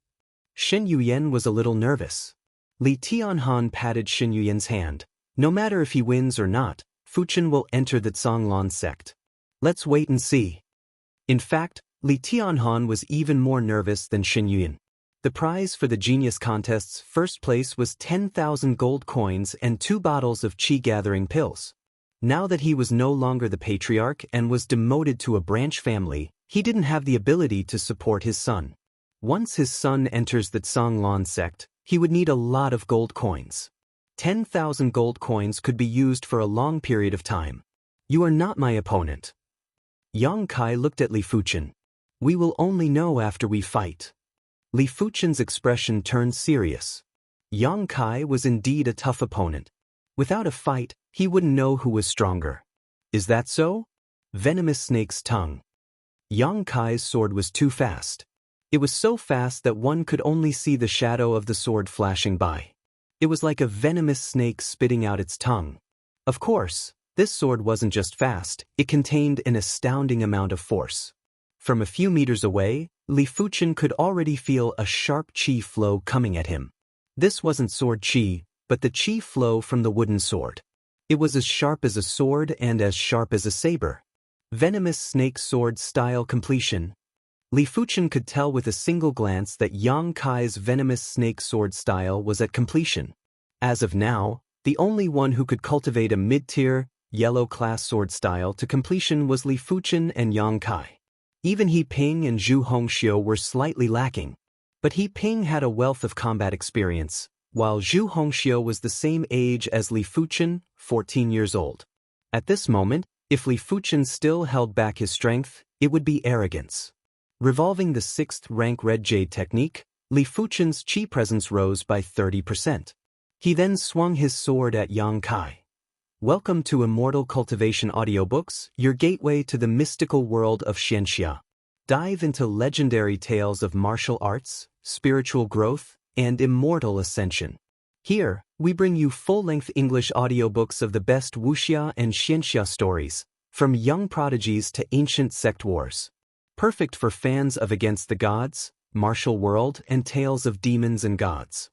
Shen Yuyan was a little nervous. Li Tianhan patted Shen Yuyan's hand. No matter if he wins or not, Fuchen will enter the Zhanglan sect. Let's wait and see. In fact, Li Tianhan was even more nervous than Shen Yuyan. The prize for the Genius Contest's first place was 10,000 gold coins and 2 bottles of qi-gathering pills. Now that he was no longer the patriarch and was demoted to a branch family, he didn't have the ability to support his son. Once his son enters the Zhanglan sect, he would need a lot of gold coins. 10,000 gold coins could be used for a long period of time. You are not my opponent. Yang Kai looked at Li Fuchen. We will only know after we fight. Li Fuchen's expression turned serious. Yang Kai was indeed a tough opponent. Without a fight, he wouldn't know who was stronger. Is that so? Venomous snake's tongue. Yang Kai's sword was too fast. It was so fast that one could only see the shadow of the sword flashing by. It was like a venomous snake spitting out its tongue. Of course, this sword wasn't just fast, it contained an astounding amount of force. From a few meters away, Li Fuchen could already feel a sharp qi flow coming at him. This wasn't sword qi, but the qi flow from the wooden sword. It was as sharp as a sword and as sharp as a saber. Venomous snake sword style completion. Li Fuchen could tell with a single glance that Yang Kai's venomous snake sword style was at completion. As of now, the only one who could cultivate a mid-tier, yellow-class sword style to completion was Li Fuchen and Yang Kai. Even He Ping and Zhu Hongxiu were slightly lacking. But He Ping had a wealth of combat experience, while Zhu Hongxiu was the same age as Li Fuchen, 14 years old. At this moment, if Li Fuchen still held back his strength, it would be arrogance. Revolving the 6th rank Red Jade technique, Li Fuchen's qi presence rose by 30%. He then swung his sword at Yang Kai. Welcome to Immortal Cultivation Audiobooks, your gateway to the mystical world of Xianxia. Dive into legendary tales of martial arts, spiritual growth, and immortal ascension. Here, we bring you full-length English audiobooks of the best wuxia and xianxia stories, from young prodigies to ancient sect wars. Perfect for fans of Against the Gods, Martial World, and tales of demons and gods.